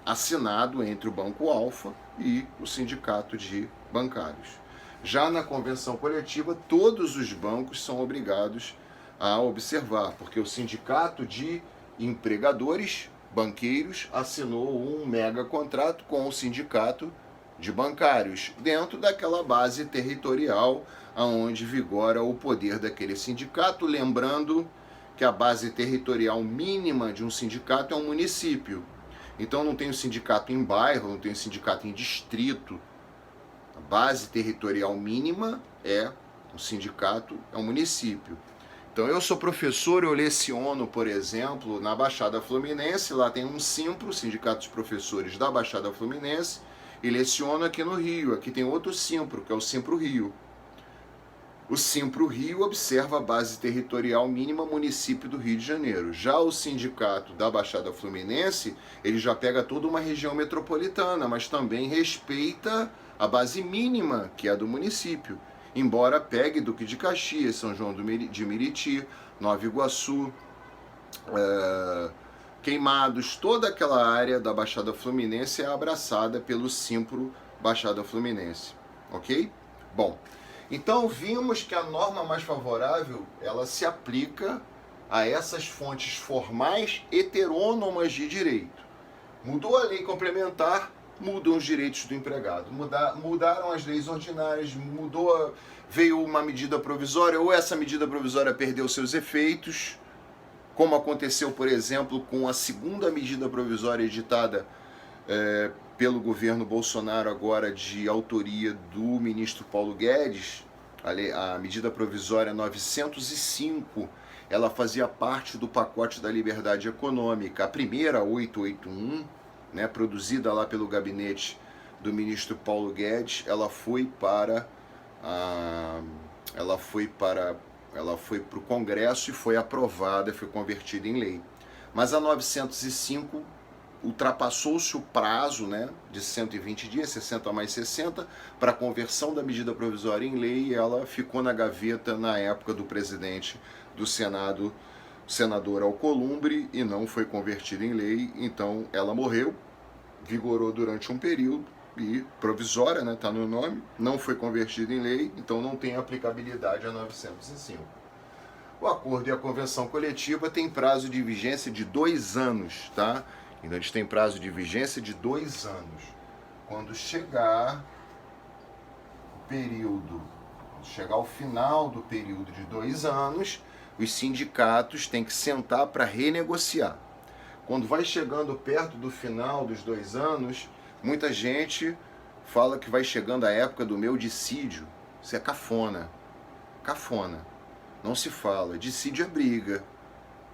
S1: assinado entre o Banco Alfa e o sindicato de bancários. Já na convenção coletiva, todos os bancos são obrigados a observar, porque o sindicato de empregadores banqueiros assinou um mega contrato com o sindicato de bancários, dentro daquela base territorial aonde vigora o poder daquele sindicato, lembrando que a base territorial mínima de um sindicato é um município. Então não tem um sindicato em bairro, não tem um sindicato em distrito. A base territorial mínima é um sindicato, é um município. Então eu sou professor, eu leciono, por exemplo, na Baixada Fluminense, lá tem um Simpro, Sindicato dos Professores da Baixada Fluminense, e leciono aqui no Rio, aqui tem outro Simpro, que é o Simpro Rio. O Simpro Rio observa a base territorial mínima município do Rio de Janeiro. Já o sindicato da Baixada Fluminense, ele já pega toda uma região metropolitana, mas também respeita a base mínima, que é a do município. Embora pegue Duque de Caxias, São João de Meriti, Nova Iguaçu, Queimados, toda aquela área da Baixada Fluminense é abraçada pelo Simpro Baixada Fluminense, ok? Bom, então vimos que a norma mais favorável, ela se aplica a essas fontes formais heterônomas de direito. Mudou a lei complementar, mudam os direitos do empregado. Mudaram as leis ordinárias, veio uma medida provisória, ou essa medida provisória perdeu seus efeitos, como aconteceu, por exemplo, com a segunda medida provisória editada pelo governo Bolsonaro, agora de autoria do ministro Paulo Guedes, a medida provisória 905, ela fazia parte do pacote da liberdade econômica. A primeira, 881, né, produzida lá pelo gabinete do ministro Paulo Guedes, ela foi para o Congresso e foi aprovada, foi convertida em lei. Mas a 905 ultrapassou-se o prazo, né, de 120 dias, 60 mais 60, para a conversão da medida provisória em lei, e ela ficou na gaveta na época do presidente do Senado, senador Alcolumbre, e não foi convertida em lei. Então ela morreu, vigorou durante um período, e provisória, né, tá no nome, não foi convertida em lei, então não tem aplicabilidade a 905. O acordo e a convenção coletiva tem prazo de vigência de 2 anos, tá? Então eles têm prazo de vigência de 2 anos. Quando chegar o período, chegar ao final do período de 2 anos, os sindicatos têm que sentar para renegociar. Quando vai chegando perto do final dos 2 anos, muita gente fala que vai chegando a época do meu dissídio. Isso é cafona. Cafona. Não se fala. Dissídio é briga,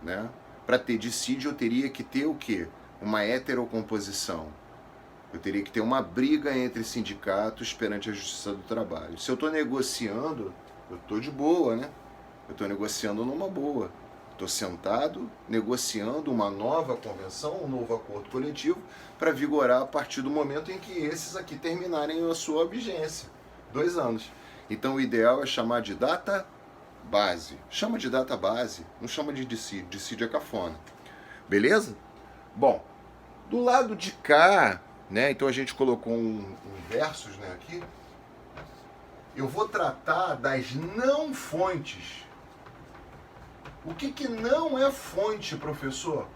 S1: né? Para ter dissídio eu teria que ter o quê? Uma heterocomposição. Eu teria que ter uma briga entre sindicatos perante a Justiça do Trabalho. Se eu estou negociando, eu estou de boa, né? Eu estou negociando numa boa. Estou sentado, negociando uma nova convenção, um novo acordo coletivo, para vigorar a partir do momento em que esses aqui terminarem a sua vigência. 2 anos. Então o ideal é chamar de data base. Chama de data base, não chama de dissídio. Dissídio é cafona. Beleza? Bom, do lado de cá, né, então a gente colocou um versos, né, aqui. Eu vou tratar das não fontes. O que não é fonte, professor?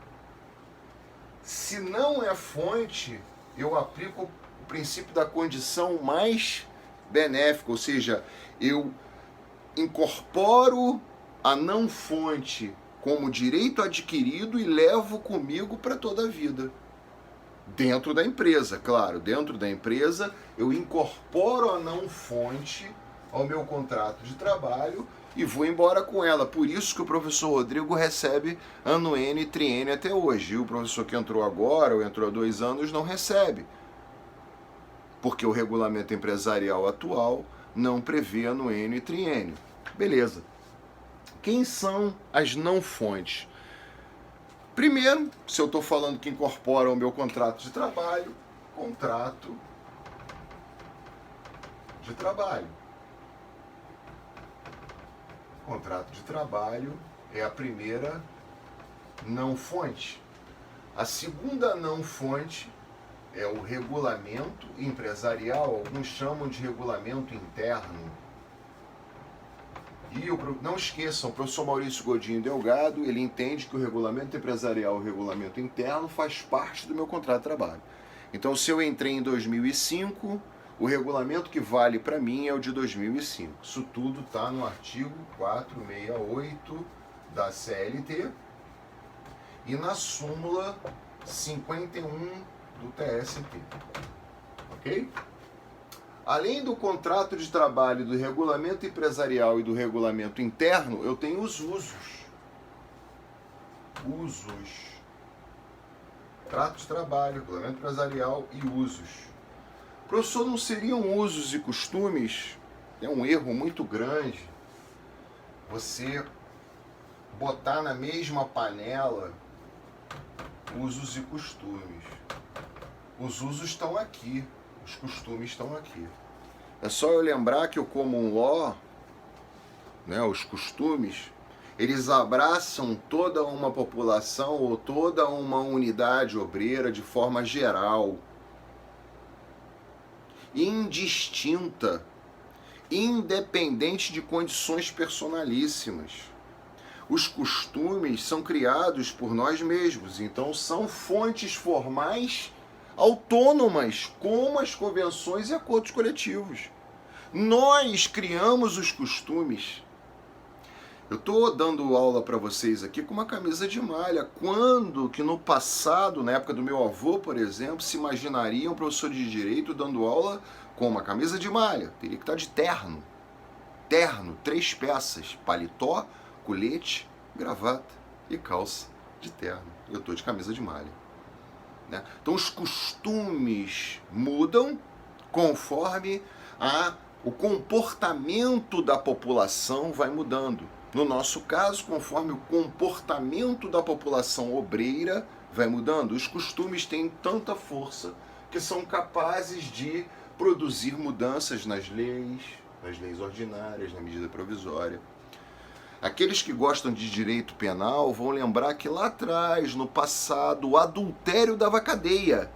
S1: Se não é fonte, eu aplico o princípio da condição mais benéfica, ou seja, eu incorporo a não fonte como direito adquirido e levo comigo para toda a vida. Dentro da empresa, claro, dentro da empresa eu incorporo a não fonte ao meu contrato de trabalho e vou embora com ela. Por isso que o professor Rodrigo recebe ano N, triênio até hoje. E o professor que entrou agora, ou entrou há 2 anos, não recebe. Porque o regulamento empresarial atual não prevê ano N e triênio. Beleza. Quem são as não fontes? Primeiro, se eu estou falando que incorpora o meu contrato de trabalho, contrato de trabalho. Contrato de trabalho é a primeira não fonte. A segunda não fonte é o regulamento empresarial, alguns chamam de regulamento interno. E não esqueçam, o professor Maurício Godinho Delgado, ele entende que o regulamento empresarial, o regulamento interno, faz parte do meu contrato de trabalho. Então, se eu entrei em 2005, o regulamento que vale para mim é o de 2005. Isso tudo está no artigo 468 da CLT e na súmula 51 do TST. Ok? Além do contrato de trabalho, do regulamento empresarial e do regulamento interno, eu tenho os usos. Contrato de trabalho, regulamento empresarial e usos. Professor, não seriam usos e costumes? É um erro muito grande você botar na mesma panela usos e costumes. Os usos estão aqui. Os costumes estão aqui. É só eu lembrar que o common law, né, os costumes, eles abraçam toda uma população ou toda uma unidade obreira de forma geral, indistinta, independente de condições personalíssimas. Os costumes são criados por nós mesmos, então são fontes formais autônomas, como as convenções e acordos coletivos. Nós criamos os costumes. Eu estou dando aula para vocês aqui com uma camisa de malha. Quando que no passado, na época do meu avô, por exemplo, se imaginaria um professor de direito dando aula com uma camisa de malha? Teria que estar de terno. Terno, 3 peças, paletó, colete, gravata e calça de terno. Eu estou de camisa de malha. Então os costumes mudam conforme o comportamento da população vai mudando. No nosso caso, conforme o comportamento da população obreira vai mudando, os costumes têm tanta força que são capazes de produzir mudanças nas leis ordinárias, na medida provisória. Aqueles que gostam de direito penal vão lembrar que lá atrás, no passado, o adultério dava cadeia.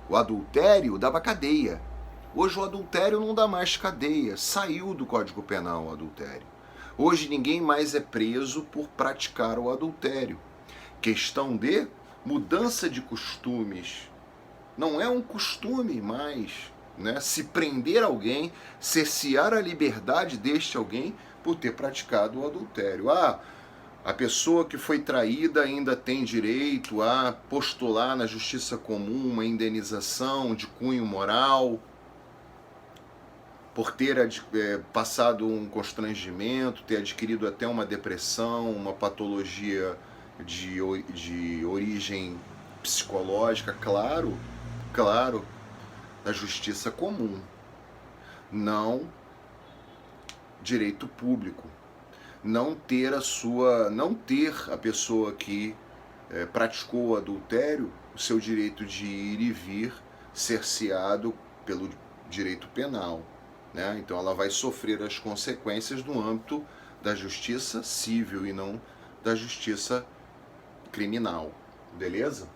S1: O adultério dava cadeia. Hoje o adultério não dá mais cadeia. Saiu do Código Penal o adultério. Hoje ninguém mais é preso por praticar o adultério. Questão de mudança de costumes. Não é um costume mais, né? Se prender alguém, cercear a liberdade deste alguém por ter praticado o adultério. A pessoa que foi traída ainda tem direito a postular na justiça comum uma indenização de cunho moral por ter passado um constrangimento, ter adquirido até uma depressão, uma patologia de origem psicológica, claro, da justiça comum. Não direito público, não ter a pessoa que praticou o adultério, o seu direito de ir e vir cerceado pelo direito penal, né? Então ela vai sofrer as consequências no âmbito da justiça civil e não da justiça criminal, beleza?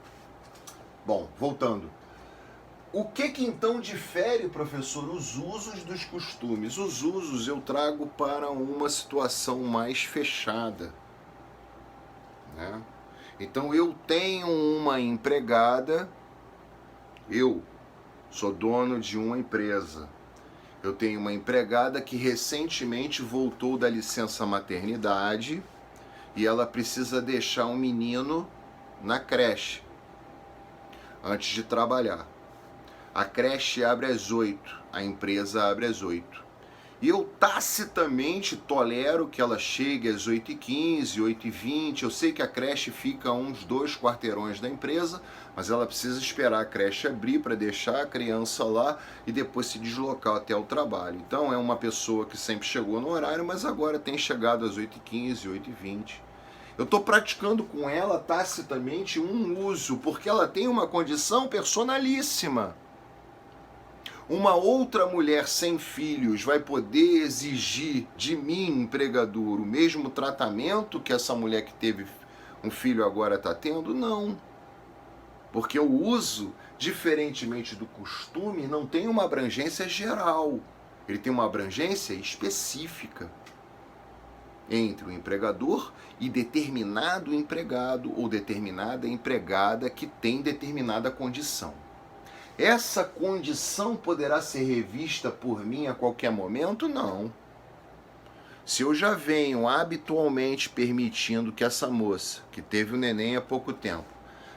S1: Bom, voltando. O que então difere, professor, os usos dos costumes? Os usos eu trago para uma situação mais fechada, né? Então eu tenho uma empregada, eu sou dono de uma empresa, eu tenho uma empregada que recentemente voltou da licença maternidade e ela precisa deixar um menino na creche antes de trabalhar. A creche abre às 8, a empresa abre às 8. E eu tacitamente tolero que ela chegue às 8h15, 8h20. Eu sei que a creche fica a uns 2 quarteirões da empresa, mas ela precisa esperar a creche abrir para deixar a criança lá e depois se deslocar até o trabalho. Então é uma pessoa que sempre chegou no horário, mas agora tem chegado às 8h15, 8h20. Eu estou praticando com ela tacitamente um uso, porque ela tem uma condição personalíssima. Uma outra mulher sem filhos vai poder exigir de mim, empregador, o mesmo tratamento que essa mulher que teve um filho agora está tendo? Não. Porque o uso, diferentemente do costume, não tem uma abrangência geral. Ele tem uma abrangência específica. entre o empregador e determinado empregado ou determinada empregada que tem determinada condição. Essa condição poderá ser revista por mim a qualquer momento? Não. Se eu já venho habitualmente permitindo que essa moça, que teve o neném há pouco tempo,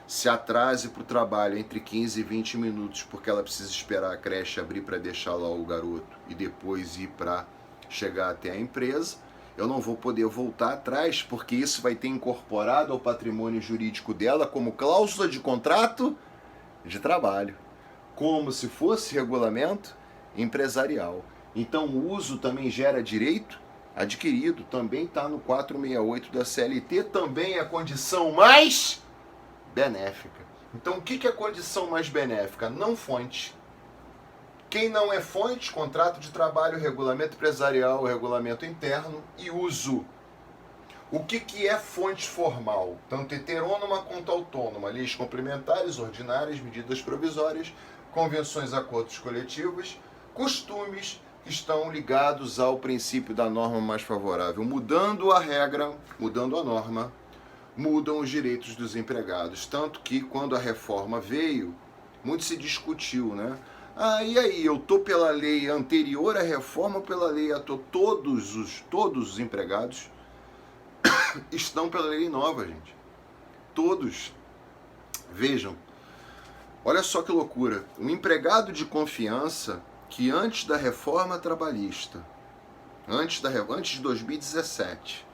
S1: se atrase para o trabalho entre 15 e 20 minutos, porque ela precisa esperar a creche abrir para deixar lá o garoto e depois ir para chegar até a empresa, eu não vou poder voltar atrás, porque isso vai ter incorporado ao patrimônio jurídico dela como cláusula de contrato de trabalho, como se fosse regulamento empresarial. Então o uso também gera direito adquirido, também está no 468 da CLT, também é a condição mais benéfica. Então o que é a condição mais benéfica? Não fonte. Quem não é fonte, contrato de trabalho, regulamento empresarial, regulamento interno e uso. O que é fonte formal? Tanto heterônoma quanto autônoma, leis complementares, ordinárias, medidas provisórias, convenções, acordos coletivos, costumes que estão ligados ao princípio da norma mais favorável. Mudando a regra, mudando a norma, mudam os direitos dos empregados. Tanto que quando a reforma veio, muito se discutiu, né? E aí, eu tô pela lei anterior à reforma ou pela lei atual? Todos os empregados estão pela lei nova, gente. Todos. Vejam, olha só que loucura. Um empregado de confiança que antes da reforma trabalhista, antes de 2017,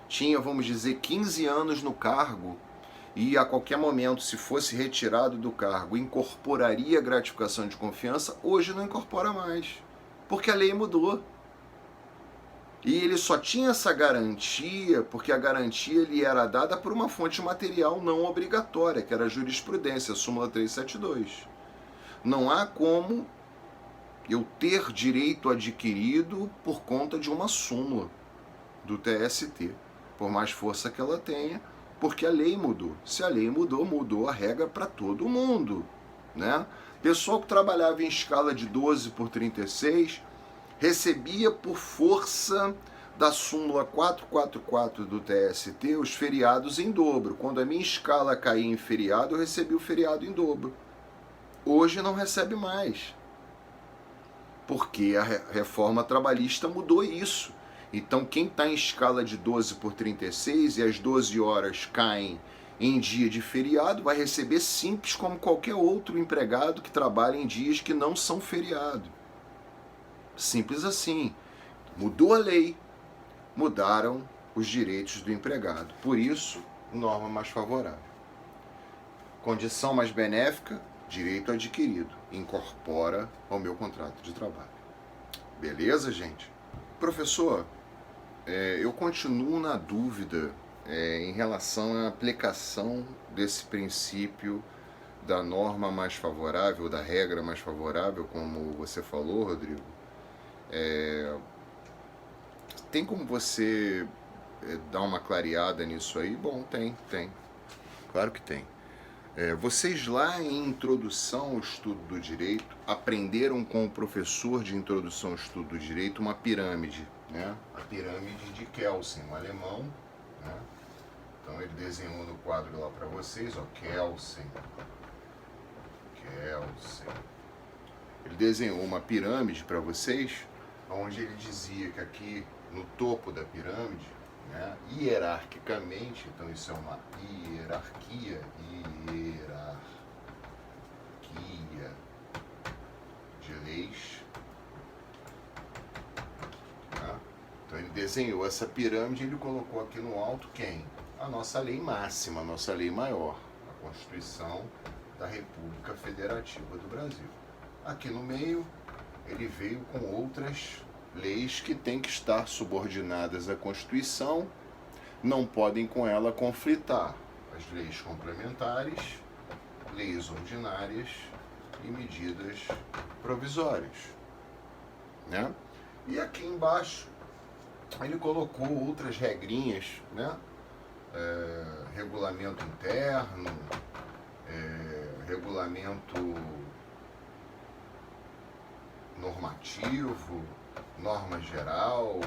S1: tinha, vamos dizer, 15 anos no cargo e a qualquer momento, se fosse retirado do cargo, incorporaria a gratificação de confiança, hoje não incorpora mais, porque a lei mudou. E ele só tinha essa garantia porque a garantia lhe era dada por uma fonte material não obrigatória, que era a jurisprudência, a súmula 372. Não há como eu ter direito adquirido por conta de uma súmula do TST, por mais força que ela tenha, porque a lei mudou. Se a lei mudou, mudou a regra para todo mundo, né? Pessoal que trabalhava em escala de 12 por 36 recebia por força da súmula 444 do TST os feriados em dobro. Quando a minha escala caía em feriado, eu recebi o feriado em dobro. Hoje não recebe mais, porque a reforma trabalhista mudou isso. Então quem está em escala de 12 por 36 e as 12 horas caem em dia de feriado, vai receber simples como qualquer outro empregado que trabalha em dias que não são feriado. Simples assim. Mudou a lei, mudaram os direitos do empregado. Por isso, norma mais favorável. Condição mais benéfica, direito adquirido. Incorpora ao meu contrato de trabalho. Beleza, gente? Professor, eu continuo na dúvida em relação à aplicação desse princípio da norma mais favorável, da regra mais favorável, como você falou, Rodrigo. Tem como você dar uma clareada nisso aí? Bom, tem. Claro que tem. Vocês lá em Introdução ao Estudo do Direito aprenderam com o professor de Introdução ao Estudo do Direito uma pirâmide, né? A pirâmide de Kelsen, um alemão, né? Então ele desenhou no quadro lá para vocês, ó, Kelsen. Ele desenhou uma pirâmide para vocês, onde ele dizia que aqui no topo da pirâmide, né, hierarquicamente, então isso é uma hierarquia de leis, né? Então ele desenhou essa pirâmide e ele colocou aqui no alto quem? A nossa lei máxima, a nossa lei maior, a Constituição da República Federativa do Brasil. Aqui no meio ele veio com outras leis que têm que estar subordinadas à Constituição, não podem com ela conflitar. As leis complementares, leis ordinárias e medidas provisórias, né? E aqui embaixo ele colocou outras regrinhas, né? Regulamento interno, regulamento normativo, norma geral,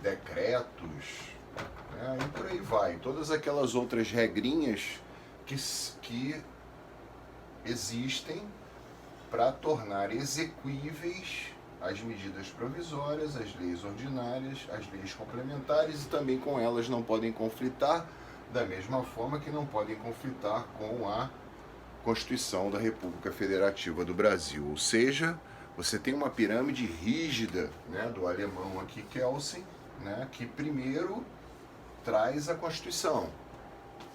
S1: decretos, né? E por aí vai. Todas aquelas outras regrinhas que existem para tornar exequíveis as medidas provisórias, as leis ordinárias, as leis complementares, e também com elas não podem conflitar, da mesma forma que não podem conflitar com a Constituição da República Federativa do Brasil. Ou seja, você tem uma pirâmide rígida, né, do alemão aqui, Kelsen, né, que primeiro traz a Constituição,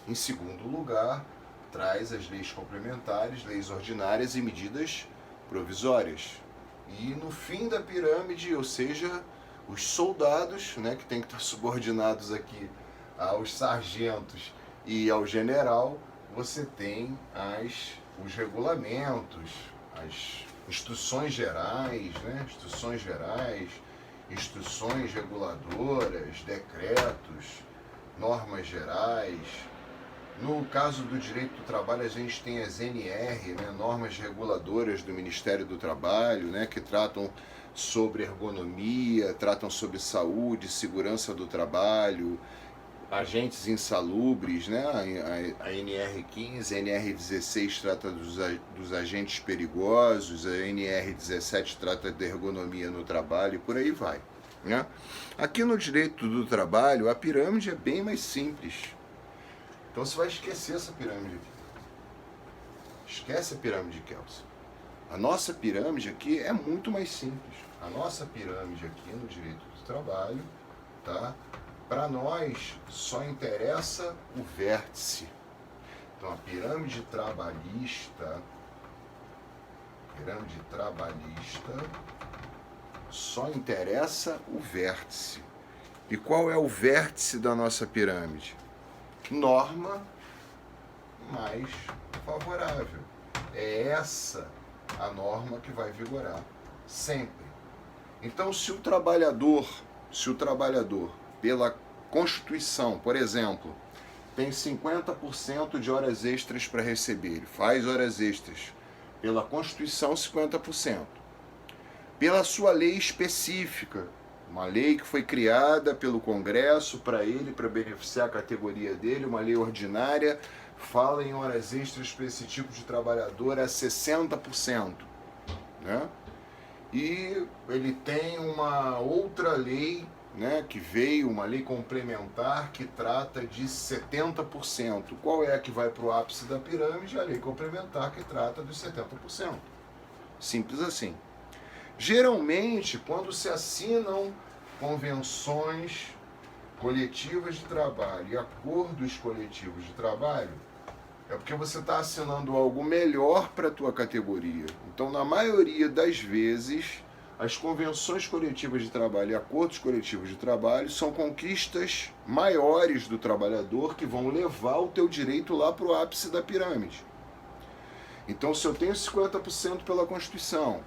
S1: em segundo lugar traz as leis complementares, leis ordinárias e medidas provisórias. E no fim da pirâmide, ou seja, os soldados, né, que tem que estar subordinados aqui aos sargentos e ao general, você tem os regulamentos, as instruções gerais, né, instruções reguladoras, decretos, normas gerais. No caso do direito do trabalho, a gente tem as NR, né, normas reguladoras do Ministério do Trabalho, né, que tratam sobre ergonomia, tratam sobre saúde, segurança do trabalho, agentes insalubres, né, a NR15, a NR16 trata dos agentes perigosos, a NR17 trata da ergonomia no trabalho e por aí vai, né? Aqui no direito do trabalho, a pirâmide é bem mais simples. Então você vai esquecer essa pirâmide aqui. Esquece a pirâmide de Kelsen. A nossa pirâmide aqui é muito mais simples. A nossa pirâmide aqui no direito do trabalho, tá? Para nós só interessa o vértice. Então a pirâmide trabalhista só interessa o vértice. E qual é o vértice da nossa pirâmide? Norma mais favorável. É essa a norma que vai vigorar sempre. Então, se o trabalhador, pela Constituição, por exemplo, tem 50% de horas extras para receber, ele faz horas extras. Pela Constituição, 50%. Pela sua lei específica, uma lei que foi criada pelo Congresso para ele, para beneficiar a categoria dele, uma lei ordinária, fala em horas extras para esse tipo de trabalhador a 60%. Né? E ele tem uma outra lei, né, que veio, uma lei complementar que trata de 70%. Qual é a que vai para o ápice da pirâmide? A lei complementar que trata dos 70%. Simples assim. Geralmente, quando se assinam convenções coletivas de trabalho e acordos coletivos de trabalho, é porque você está assinando algo melhor para a tua categoria. Então, na maioria das vezes, as convenções coletivas de trabalho e acordos coletivos de trabalho são conquistas maiores do trabalhador que vão levar o teu direito lá para o ápice da pirâmide. Então, se eu tenho 50% pela Constituição,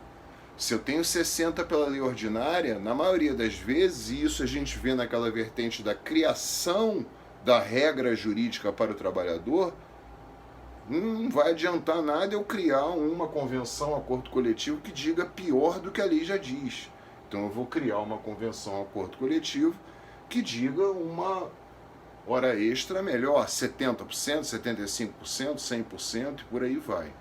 S1: se eu tenho 60% pela lei ordinária, na maioria das vezes, e isso a gente vê naquela vertente da criação da regra jurídica para o trabalhador, não vai adiantar nada eu criar uma convenção, um acordo coletivo que diga pior do que a lei já diz. Então eu vou criar uma convenção, um acordo coletivo que diga uma hora extra melhor, 70%, 75%, 100% e por aí vai.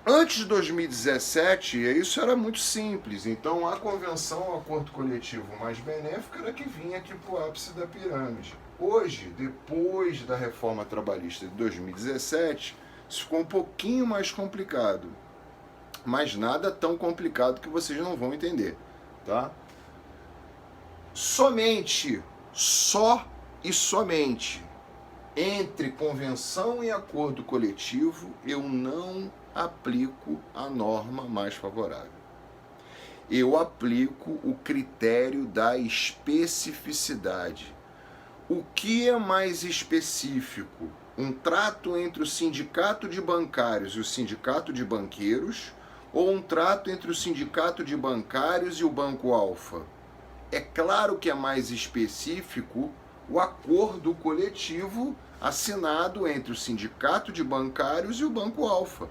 S1: Antes de 2017, isso era muito simples. Então, a convenção, o acordo coletivo mais benéfico era que vinha aqui para o ápice da pirâmide. Hoje, depois da reforma trabalhista de 2017, isso ficou um pouquinho mais complicado. Mas nada tão complicado que vocês não vão entender, tá? Somente entre convenção e acordo coletivo, eu não aplico a norma mais favorável. Eu aplico o critério da especificidade. O que é mais específico? Um trato entre o sindicato de bancários e o sindicato de banqueiros ou um trato entre o sindicato de bancários e o Banco Alfa? É claro que é mais específico o acordo coletivo assinado entre o sindicato de bancários e o Banco Alfa.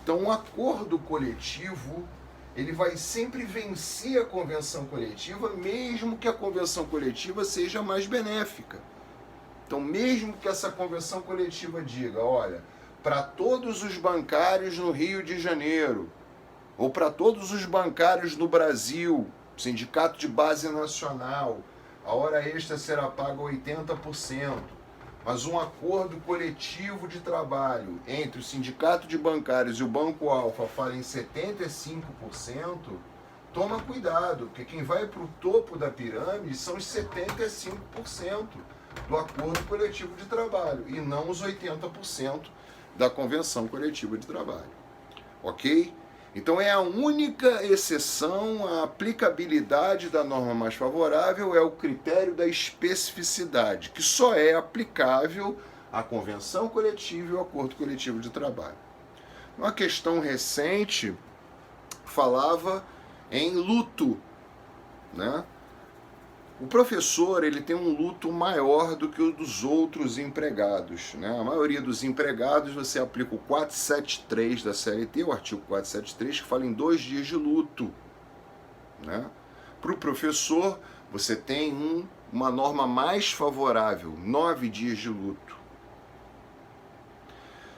S1: Então, um acordo coletivo ele vai sempre vencer a convenção coletiva, mesmo que a convenção coletiva seja mais benéfica. Então, mesmo que essa convenção coletiva diga, olha, para todos os bancários no Rio de Janeiro, ou para todos os bancários no Brasil, sindicato de base nacional, a hora extra será paga 80%, mas um acordo coletivo de trabalho entre o sindicato de bancários e o Banco Alfa fala em 75%, toma cuidado, porque quem vai para o topo da pirâmide são os 75% do acordo coletivo de trabalho, e não os 80% da convenção coletiva de trabalho. Ok? Então é a única exceção à aplicabilidade da norma mais favorável, é o critério da especificidade, que só é aplicável à convenção coletiva e ao acordo coletivo de trabalho. Uma questão recente falava em luto, né? O professor, ele tem um luto maior do que o dos outros empregados, né? A maioria dos empregados, você aplica o 473 da CLT, o artigo 473, que fala em 2 dias de luto, né? Para o professor, você tem uma norma mais favorável, 9 dias de luto.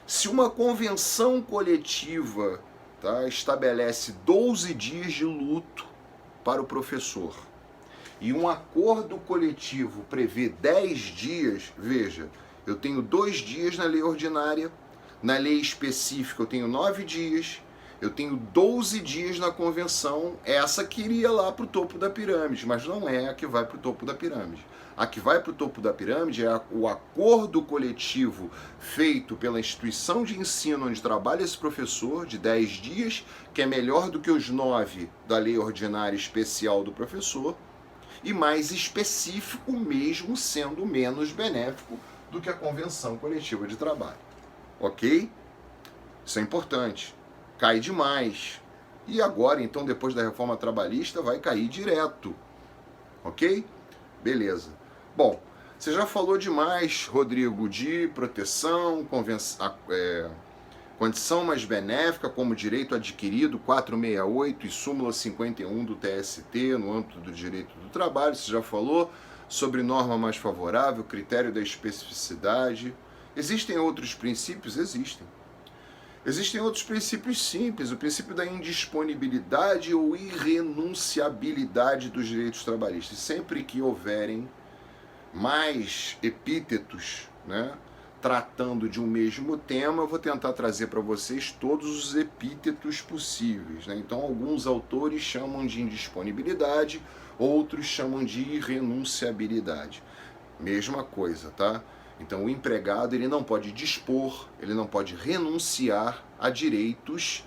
S1: Se uma convenção coletiva, tá, estabelece 12 dias de luto para o professor, e um acordo coletivo prevê 10 dias, veja, eu tenho 2 dias na lei ordinária, na lei específica eu tenho 9 dias, eu tenho 12 dias na convenção, essa que iria lá para o topo da pirâmide, mas não é a que vai para o topo da pirâmide. A que vai para o topo da pirâmide é o acordo coletivo feito pela instituição de ensino onde trabalha esse professor, de 10 dias, que é melhor do que os 9 da lei ordinária especial do professor, e mais específico, mesmo sendo menos benéfico do que a convenção coletiva de trabalho. Ok? Isso é importante. Cai demais. E agora, então, depois da reforma trabalhista, vai cair direto. Ok? Beleza. Bom, você já falou demais, Rodrigo, de proteção, condição mais benéfica como direito adquirido, 468 e súmula 51 do TST, no âmbito do direito do trabalho. Você já falou sobre norma mais favorável, critério da especificidade. Existem outros princípios? Existem. Existem outros princípios simples, o princípio da indisponibilidade ou irrenunciabilidade dos direitos trabalhistas. Sempre que houverem mais epítetos, né, tratando de um mesmo tema, eu vou tentar trazer para vocês todos os epítetos possíveis, né? Então, alguns autores chamam de indisponibilidade, outros chamam de irrenunciabilidade. Mesma coisa, tá? Então, o empregado, ele não pode dispor, ele não pode renunciar a direitos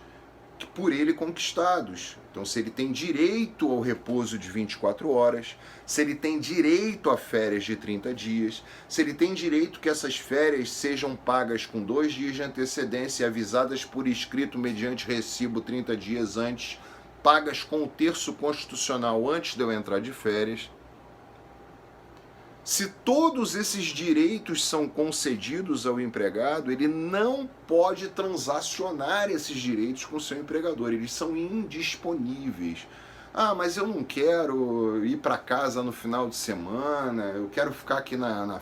S1: por ele conquistados. Então, se ele tem direito ao repouso de 24 horas, se ele tem direito a férias de 30 dias, se ele tem direito que essas férias sejam pagas com 2 dias de antecedência e avisadas por escrito mediante recibo 30 dias antes, pagas com o terço constitucional antes de eu entrar de férias. Se todos esses direitos são concedidos ao empregado, ele não pode transacionar esses direitos com o seu empregador, eles são indisponíveis. Ah, mas eu não quero ir para casa no final de semana, eu quero ficar aqui na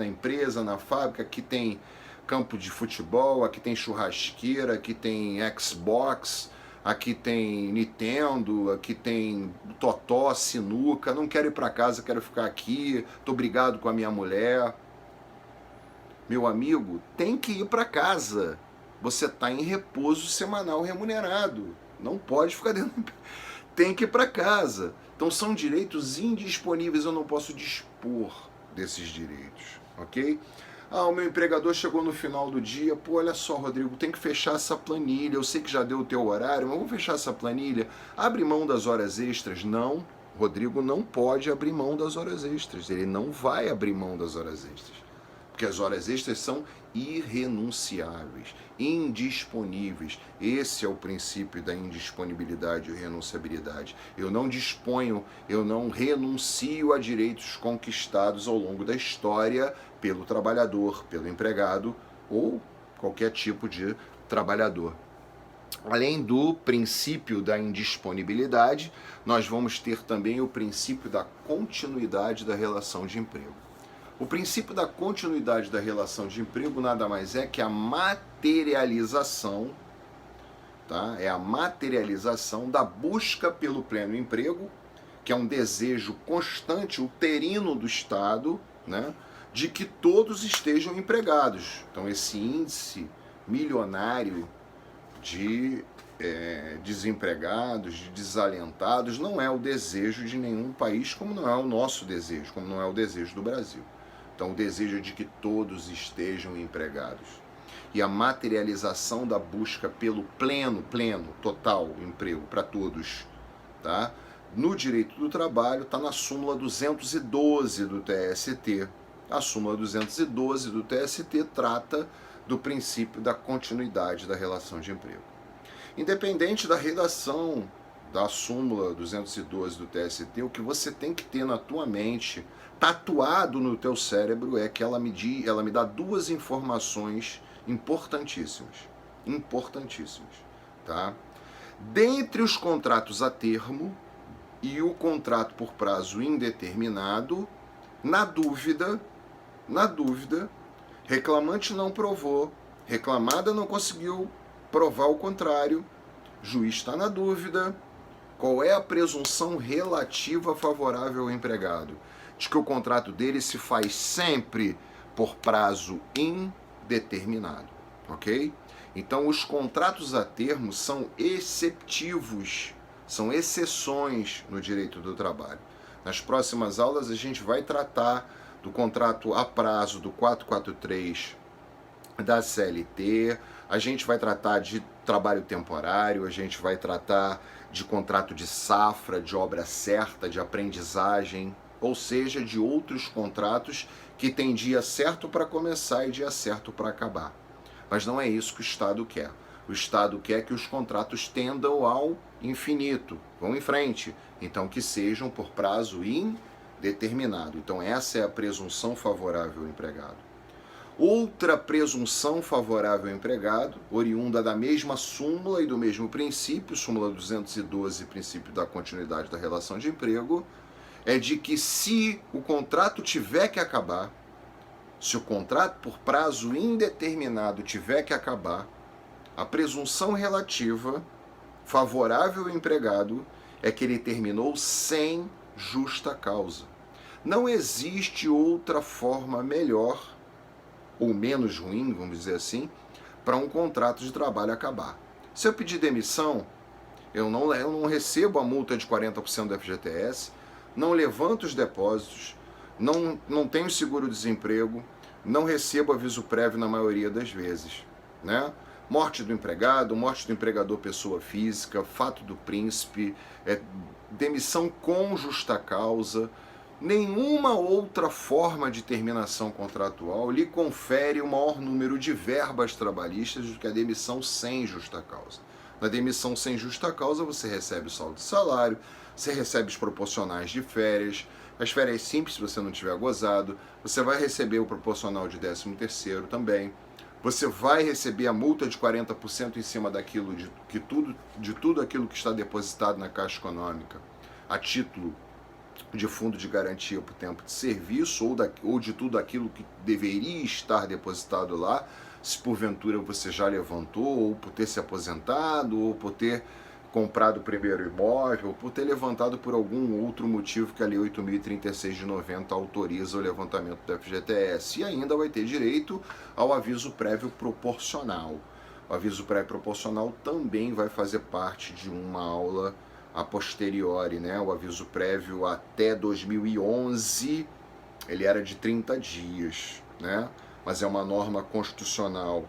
S1: empresa, na fábrica, aqui tem campo de futebol, aqui tem churrasqueira, aqui tem Xbox, aqui tem Nintendo, aqui tem totó, sinuca, não quero ir para casa, quero ficar aqui, tô brigado com a minha mulher. Meu amigo, tem que ir para casa. Você tá em repouso semanal remunerado. Não pode ficar dentro. Tem que ir para casa. Então são direitos indisponíveis, eu não posso dispor desses direitos, ok? Ah, o meu empregador chegou no final do dia, pô, olha só, Rodrigo, tem que fechar essa planilha, eu sei que já deu o teu horário, mas vamos fechar essa planilha, abre mão das horas extras. Não, Rodrigo não pode abrir mão das horas extras, ele não vai abrir mão das horas extras, porque as horas extras são irrenunciáveis, indisponíveis. Esse é o princípio da indisponibilidade e renunciabilidade. Eu não disponho, eu não renuncio a direitos conquistados ao longo da história pelo trabalhador, pelo empregado ou qualquer tipo de trabalhador. Além do princípio da indisponibilidade, nós vamos ter também o princípio da continuidade da relação de emprego. O princípio da continuidade da relação de emprego nada mais é que a materialização, tá? É a materialização da busca pelo pleno emprego, que é um desejo constante, uterino do Estado, né, de que todos estejam empregados. Então esse índice milionário de desempregados, de desalentados, não é o desejo de nenhum país, como não é o nosso desejo, como não é o desejo do Brasil. Então o desejo é de que todos estejam empregados. E a materialização da busca pelo pleno, total emprego para todos, tá? No direito do trabalho está na súmula 212 do TST. A súmula 212 do TST trata do princípio da continuidade da relação de emprego. Independente da redação da súmula 212 do TST, o que você tem que ter na tua mente, tatuado no teu cérebro, é que ela me dá duas informações importantíssimas, tá? Dentre os contratos a termo e o contrato por prazo indeterminado, na dúvida, reclamante não provou, reclamada não conseguiu provar o contrário, juiz está na dúvida, qual é a presunção relativa favorável ao empregado? De que o contrato dele se faz sempre por prazo indeterminado, ok? Então os contratos a termo são exceptivos, são exceções no direito do trabalho. Nas próximas aulas a gente vai tratar do contrato a prazo do 443 da CLT, a gente vai tratar de trabalho temporário, a gente vai tratar de contrato de safra, de obra certa, de aprendizagem, ou seja, de outros contratos que tem dia certo para começar e dia certo para acabar. Mas não é isso que o Estado quer. O Estado quer que os contratos tendam ao infinito, vão em frente, então que sejam por prazo indeterminado. Então essa é a presunção favorável ao empregado. Outra presunção favorável ao empregado, oriunda da mesma súmula e do mesmo princípio, súmula 212, princípio da continuidade da relação de emprego, é de que se o contrato tiver que acabar, se o contrato por prazo indeterminado tiver que acabar, a presunção relativa favorável ao empregado é que ele terminou sem justa causa. Não existe outra forma melhor ou menos ruim, vamos dizer assim, para um contrato de trabalho acabar. Se eu pedir demissão, eu não recebo a multa de 40% do FGTS, não levanto os depósitos, não tenho seguro-desemprego, não recebo aviso prévio na maioria das vezes, né? Morte do empregado, morte do empregador pessoa física, fato do príncipe, demissão com justa causa. Nenhuma outra forma de terminação contratual lhe confere o maior número de verbas trabalhistas do que a demissão sem justa causa. Na demissão sem justa causa, você recebe o saldo de salário, você recebe os proporcionais de férias, as férias simples se você não tiver gozado, você vai receber o proporcional de 13º também, você vai receber a multa de 40% em cima daquilo, de tudo aquilo que está depositado na Caixa Econômica, a título de fundo de garantia por tempo de serviço ou de tudo aquilo que deveria estar depositado lá, se porventura você já levantou, ou por ter se aposentado, ou por ter comprado o primeiro imóvel, ou por ter levantado por algum outro motivo que a Lei 8.036 de 90 autoriza o levantamento do FGTS. E ainda vai ter direito ao aviso prévio proporcional. O aviso prévio proporcional também vai fazer parte de uma aula a posteriori, né? O aviso prévio até 2011, ele era de 30 dias, né? Mas é uma norma constitucional,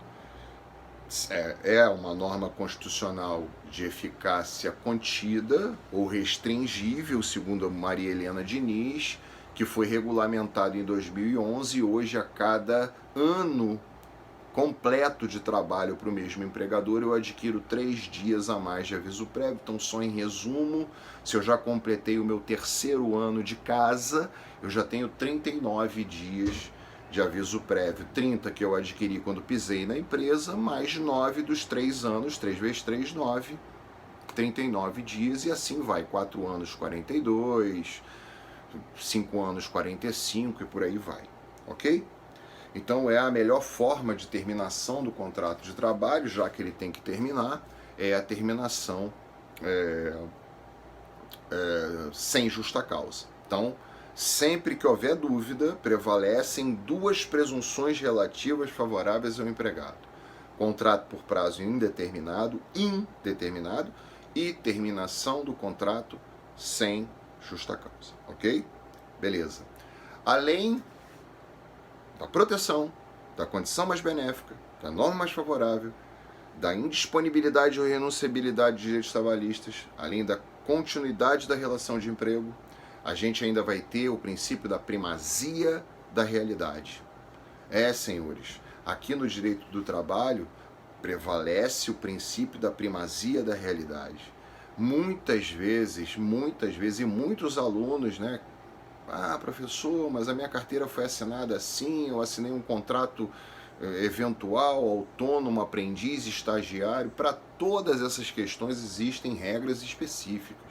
S1: uma norma constitucional de eficácia contida ou restringível, segundo Maria Helena Diniz, que foi regulamentado em 2011 e hoje a cada ano completo de trabalho para o mesmo empregador, eu adquiro 3 dias a mais de aviso prévio. Então, só em resumo, se eu já completei o meu 3º ano de casa, eu já tenho 39 dias de aviso prévio, 30 que eu adquiri quando pisei na empresa, mais 9 dos 3 anos, 3 vezes 3, 9, 39 dias, e assim vai, 4 anos, 42, 5 anos, 45 e por aí vai, ok? Então é a melhor forma de terminação do contrato de trabalho, já que ele tem que terminar, é a terminação sem justa causa. Então, sempre que houver dúvida, prevalecem duas presunções relativas favoráveis ao empregado: contrato por prazo indeterminado e terminação do contrato sem justa causa, ok? Beleza. Além da proteção, da condição mais benéfica, da norma mais favorável, da indisponibilidade ou renunciabilidade de direitos trabalhistas, além da continuidade da relação de emprego, a gente ainda vai ter o princípio da primazia da realidade. Senhores, aqui no direito do trabalho prevalece o princípio da primazia da realidade. Muitas vezes, e muitos alunos, né? Professor, mas a minha carteira foi assinada assim, eu assinei um contrato eventual, autônomo, aprendiz, estagiário. Para todas essas questões existem regras específicas.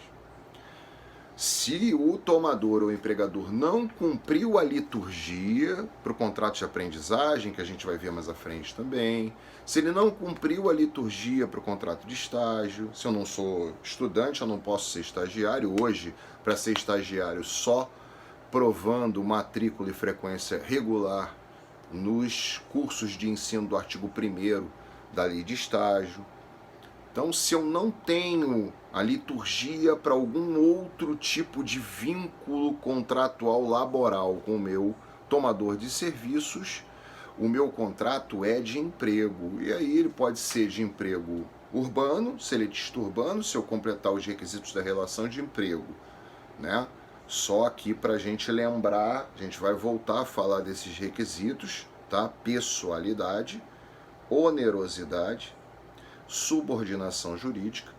S1: Se o tomador ou empregador não cumpriu a liturgia para o contrato de aprendizagem, que a gente vai ver mais à frente também, se ele não cumpriu a liturgia para o contrato de estágio, se eu não sou estudante, eu não posso ser estagiário. Hoje, para ser estagiário, só provando matrícula e frequência regular nos cursos de ensino do artigo 1º da lei de estágio. Então, se eu não tenho a liturgia para algum outro tipo de vínculo contratual laboral com o meu tomador de serviços, o meu contrato é de emprego. E aí ele pode ser de emprego urbano, seletista urbano, se eu completar os requisitos da relação de emprego, né? Só aqui para a gente lembrar, a gente vai voltar a falar desses requisitos, tá? Pessoalidade, onerosidade, subordinação jurídica,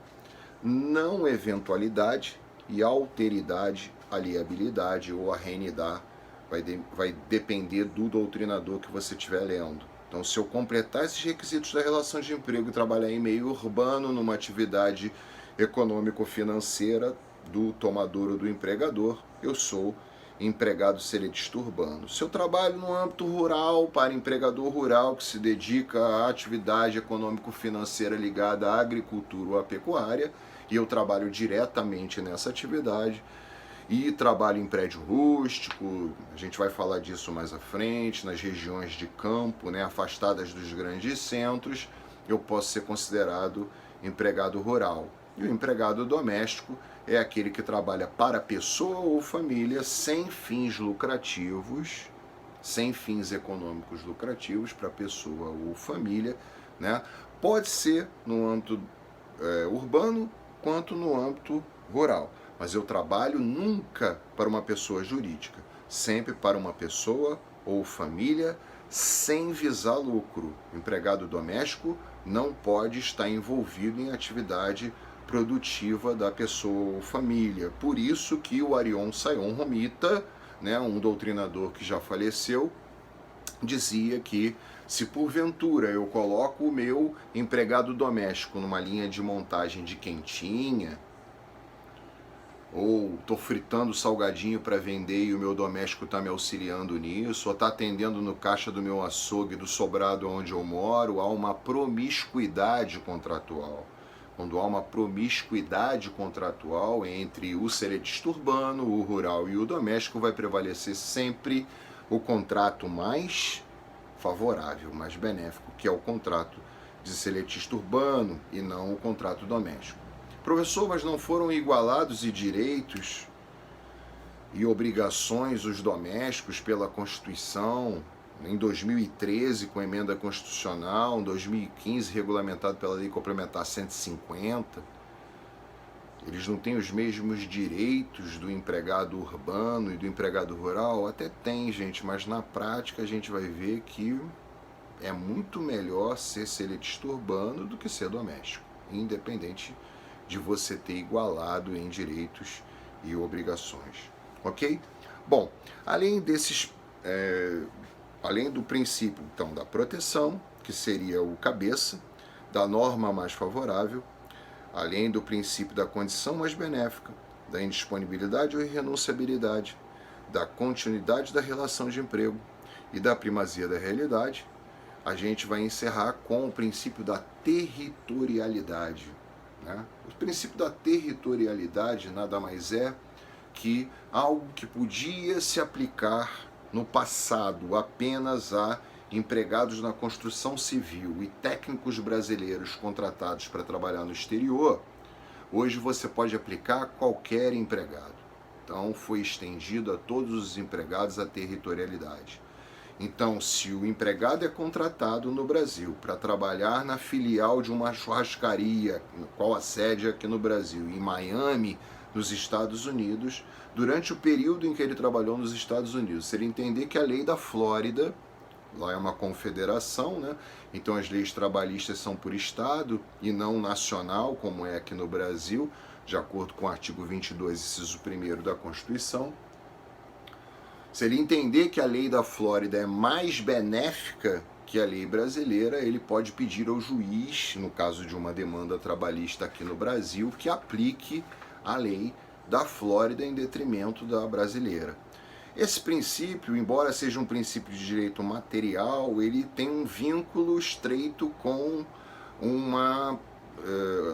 S1: não eventualidade e alteridade, aliabilidade ou arrenidar, vai depender do doutrinador que você estiver lendo. Então, se eu completar esses requisitos da relação de emprego e trabalhar em meio urbano, numa atividade econômico-financeira do tomador ou do empregador, eu sou empregado seletista urbano. Se eu trabalho no âmbito rural, para empregador rural que se dedica à atividade econômico-financeira ligada à agricultura ou à pecuária, e eu trabalho diretamente nessa atividade, e trabalho em prédio rústico, a gente vai falar disso mais à frente, nas regiões de campo, né, afastadas dos grandes centros, eu posso ser considerado empregado rural. E o empregado doméstico é aquele que trabalha para pessoa ou família sem fins lucrativos, sem fins econômicos lucrativos para pessoa ou família, né? Pode ser no âmbito urbano quanto no âmbito rural, mas eu trabalho nunca para uma pessoa jurídica, sempre para uma pessoa ou família sem visar lucro. O empregado doméstico não pode estar envolvido em atividade produtiva da pessoa ou família. Por isso que o Arion Sayon Romita, né, um doutrinador que já faleceu, dizia que se porventura eu coloco o meu empregado doméstico numa linha de montagem de quentinha, ou estou fritando salgadinho para vender e o meu doméstico está me auxiliando nisso, ou está atendendo no caixa do meu açougue do sobrado onde eu moro, há uma promiscuidade contratual. Quando há uma promiscuidade contratual entre o seletista urbano, o rural e o doméstico, vai prevalecer sempre o contrato mais favorável, mais benéfico, que é o contrato de seletista urbano e não o contrato doméstico. Professor, mas não foram igualados e direitos e obrigações os domésticos pela Constituição em 2013 com emenda constitucional, em 2015 regulamentado pela Lei Complementar 150. Eles não têm os mesmos direitos do empregado urbano e do empregado rural? Até tem, gente, mas na prática a gente vai ver que é muito melhor ser seletista urbano do que ser doméstico, independente de você ter igualado em direitos e obrigações, ok? Bom, além desses além do princípio, então, da proteção, que seria o cabeça, da norma mais favorável, além do princípio da condição mais benéfica, da indisponibilidade ou irrenunciabilidade, da continuidade da relação de emprego e da primazia da realidade, a gente vai encerrar com o princípio da territorialidade, né? O princípio da territorialidade nada mais é que algo que podia se aplicar no passado apenas a empregados na construção civil e técnicos brasileiros contratados para trabalhar no exterior, hoje você pode aplicar a qualquer empregado. Então foi estendido a todos os empregados a territorialidade. Então, se o empregado é contratado no Brasil para trabalhar na filial de uma churrascaria, qual a sede aqui no Brasil, em Miami, nos Estados Unidos, durante o período em que ele trabalhou nos Estados Unidos, se ele entender que a lei da Flórida, lá é uma confederação, né? Então as leis trabalhistas são por estado e não nacional, como é aqui no Brasil, de acordo com o artigo 22, inciso 1º da Constituição. Se ele entender que a lei da Flórida é mais benéfica que a lei brasileira, ele pode pedir ao juiz, no caso de uma demanda trabalhista aqui no Brasil, que aplique a lei da Flórida em detrimento da brasileira. Esse princípio, embora seja um princípio de direito material, ele tem um vínculo estreito com uma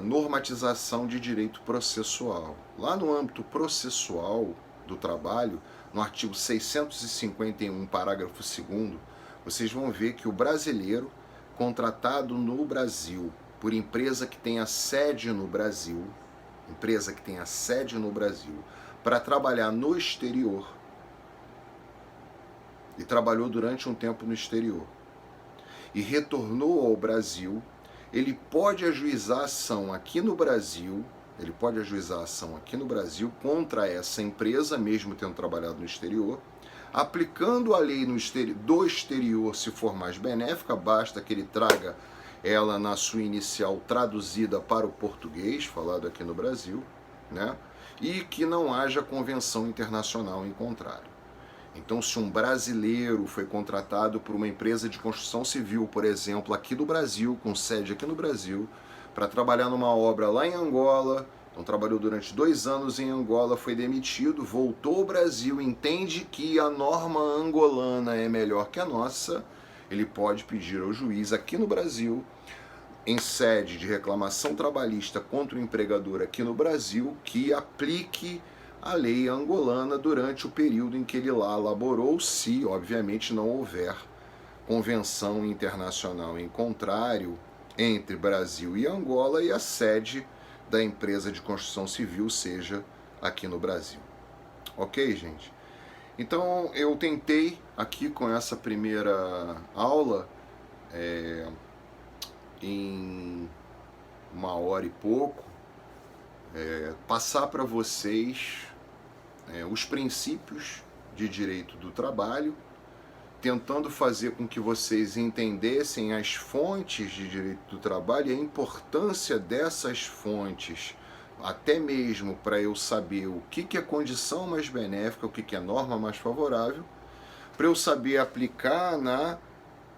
S1: normatização de direito processual. Lá no âmbito processual do trabalho, no artigo 651, parágrafo 2º, vocês vão ver que o brasileiro contratado no Brasil por empresa que tenha sede no Brasil, para trabalhar no exterior, e trabalhou durante um tempo no exterior, e retornou ao Brasil, ele pode ajuizar ação aqui no Brasil, contra essa empresa, mesmo tendo trabalhado no exterior, aplicando a lei do exterior se for mais benéfica, basta que ele traga ela na sua inicial traduzida para o português, falado aqui no Brasil, né? E que não haja convenção internacional em contrário. Então, se um brasileiro foi contratado por uma empresa de construção civil, por exemplo, aqui do Brasil, com sede aqui no Brasil, para trabalhar numa obra lá em Angola, então trabalhou durante 2 anos em Angola, foi demitido, voltou ao Brasil, entende que a norma angolana é melhor que a nossa, ele pode pedir ao juiz aqui no Brasil, em sede de reclamação trabalhista contra o empregador aqui no Brasil, que aplique a lei angolana durante o período em que ele lá laborou, se, obviamente, não houver convenção internacional em contrário entre Brasil e Angola e a sede da empresa de construção civil seja aqui no Brasil. Ok, gente? Então, eu tentei aqui com essa primeira aula, em 1h e pouco, passar para vocês os princípios de direito do trabalho, tentando fazer com que vocês entendessem as fontes de direito do trabalho e a importância dessas fontes, até mesmo para eu saber o que é condição mais benéfica, o que é norma mais favorável, para eu saber aplicar na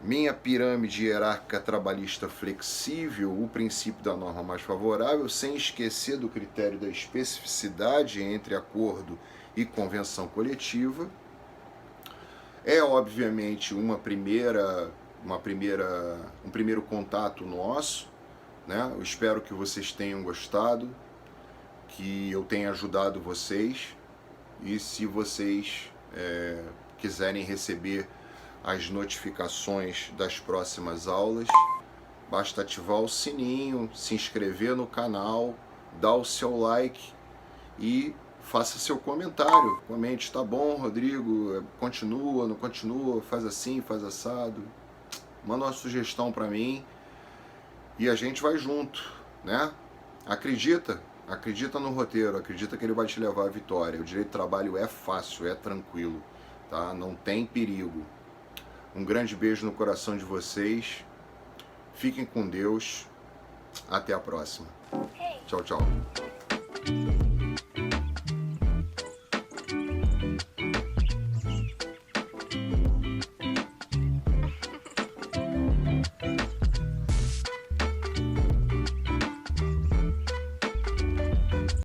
S1: minha pirâmide hierárquica trabalhista flexível o princípio da norma mais favorável, sem esquecer do critério da especificidade entre acordo e convenção coletiva. É obviamente um primeiro contato nosso, né? Eu espero que vocês tenham gostado, que eu tenha ajudado vocês, e se vocês quiserem receber as notificações das próximas aulas, basta ativar o sininho, se inscrever no canal, dar o seu like e faça seu comentário. Comente, tá bom, Rodrigo, continua, não continua, faz assim, faz assado. Manda uma sugestão para mim e a gente vai junto, né? Acredita no roteiro, acredita que ele vai te levar à vitória. O direito do trabalho é fácil, é tranquilo, tá? Não tem perigo. Um grande beijo no coração de vocês. Fiquem com Deus. Até a próxima. Tchau, tchau.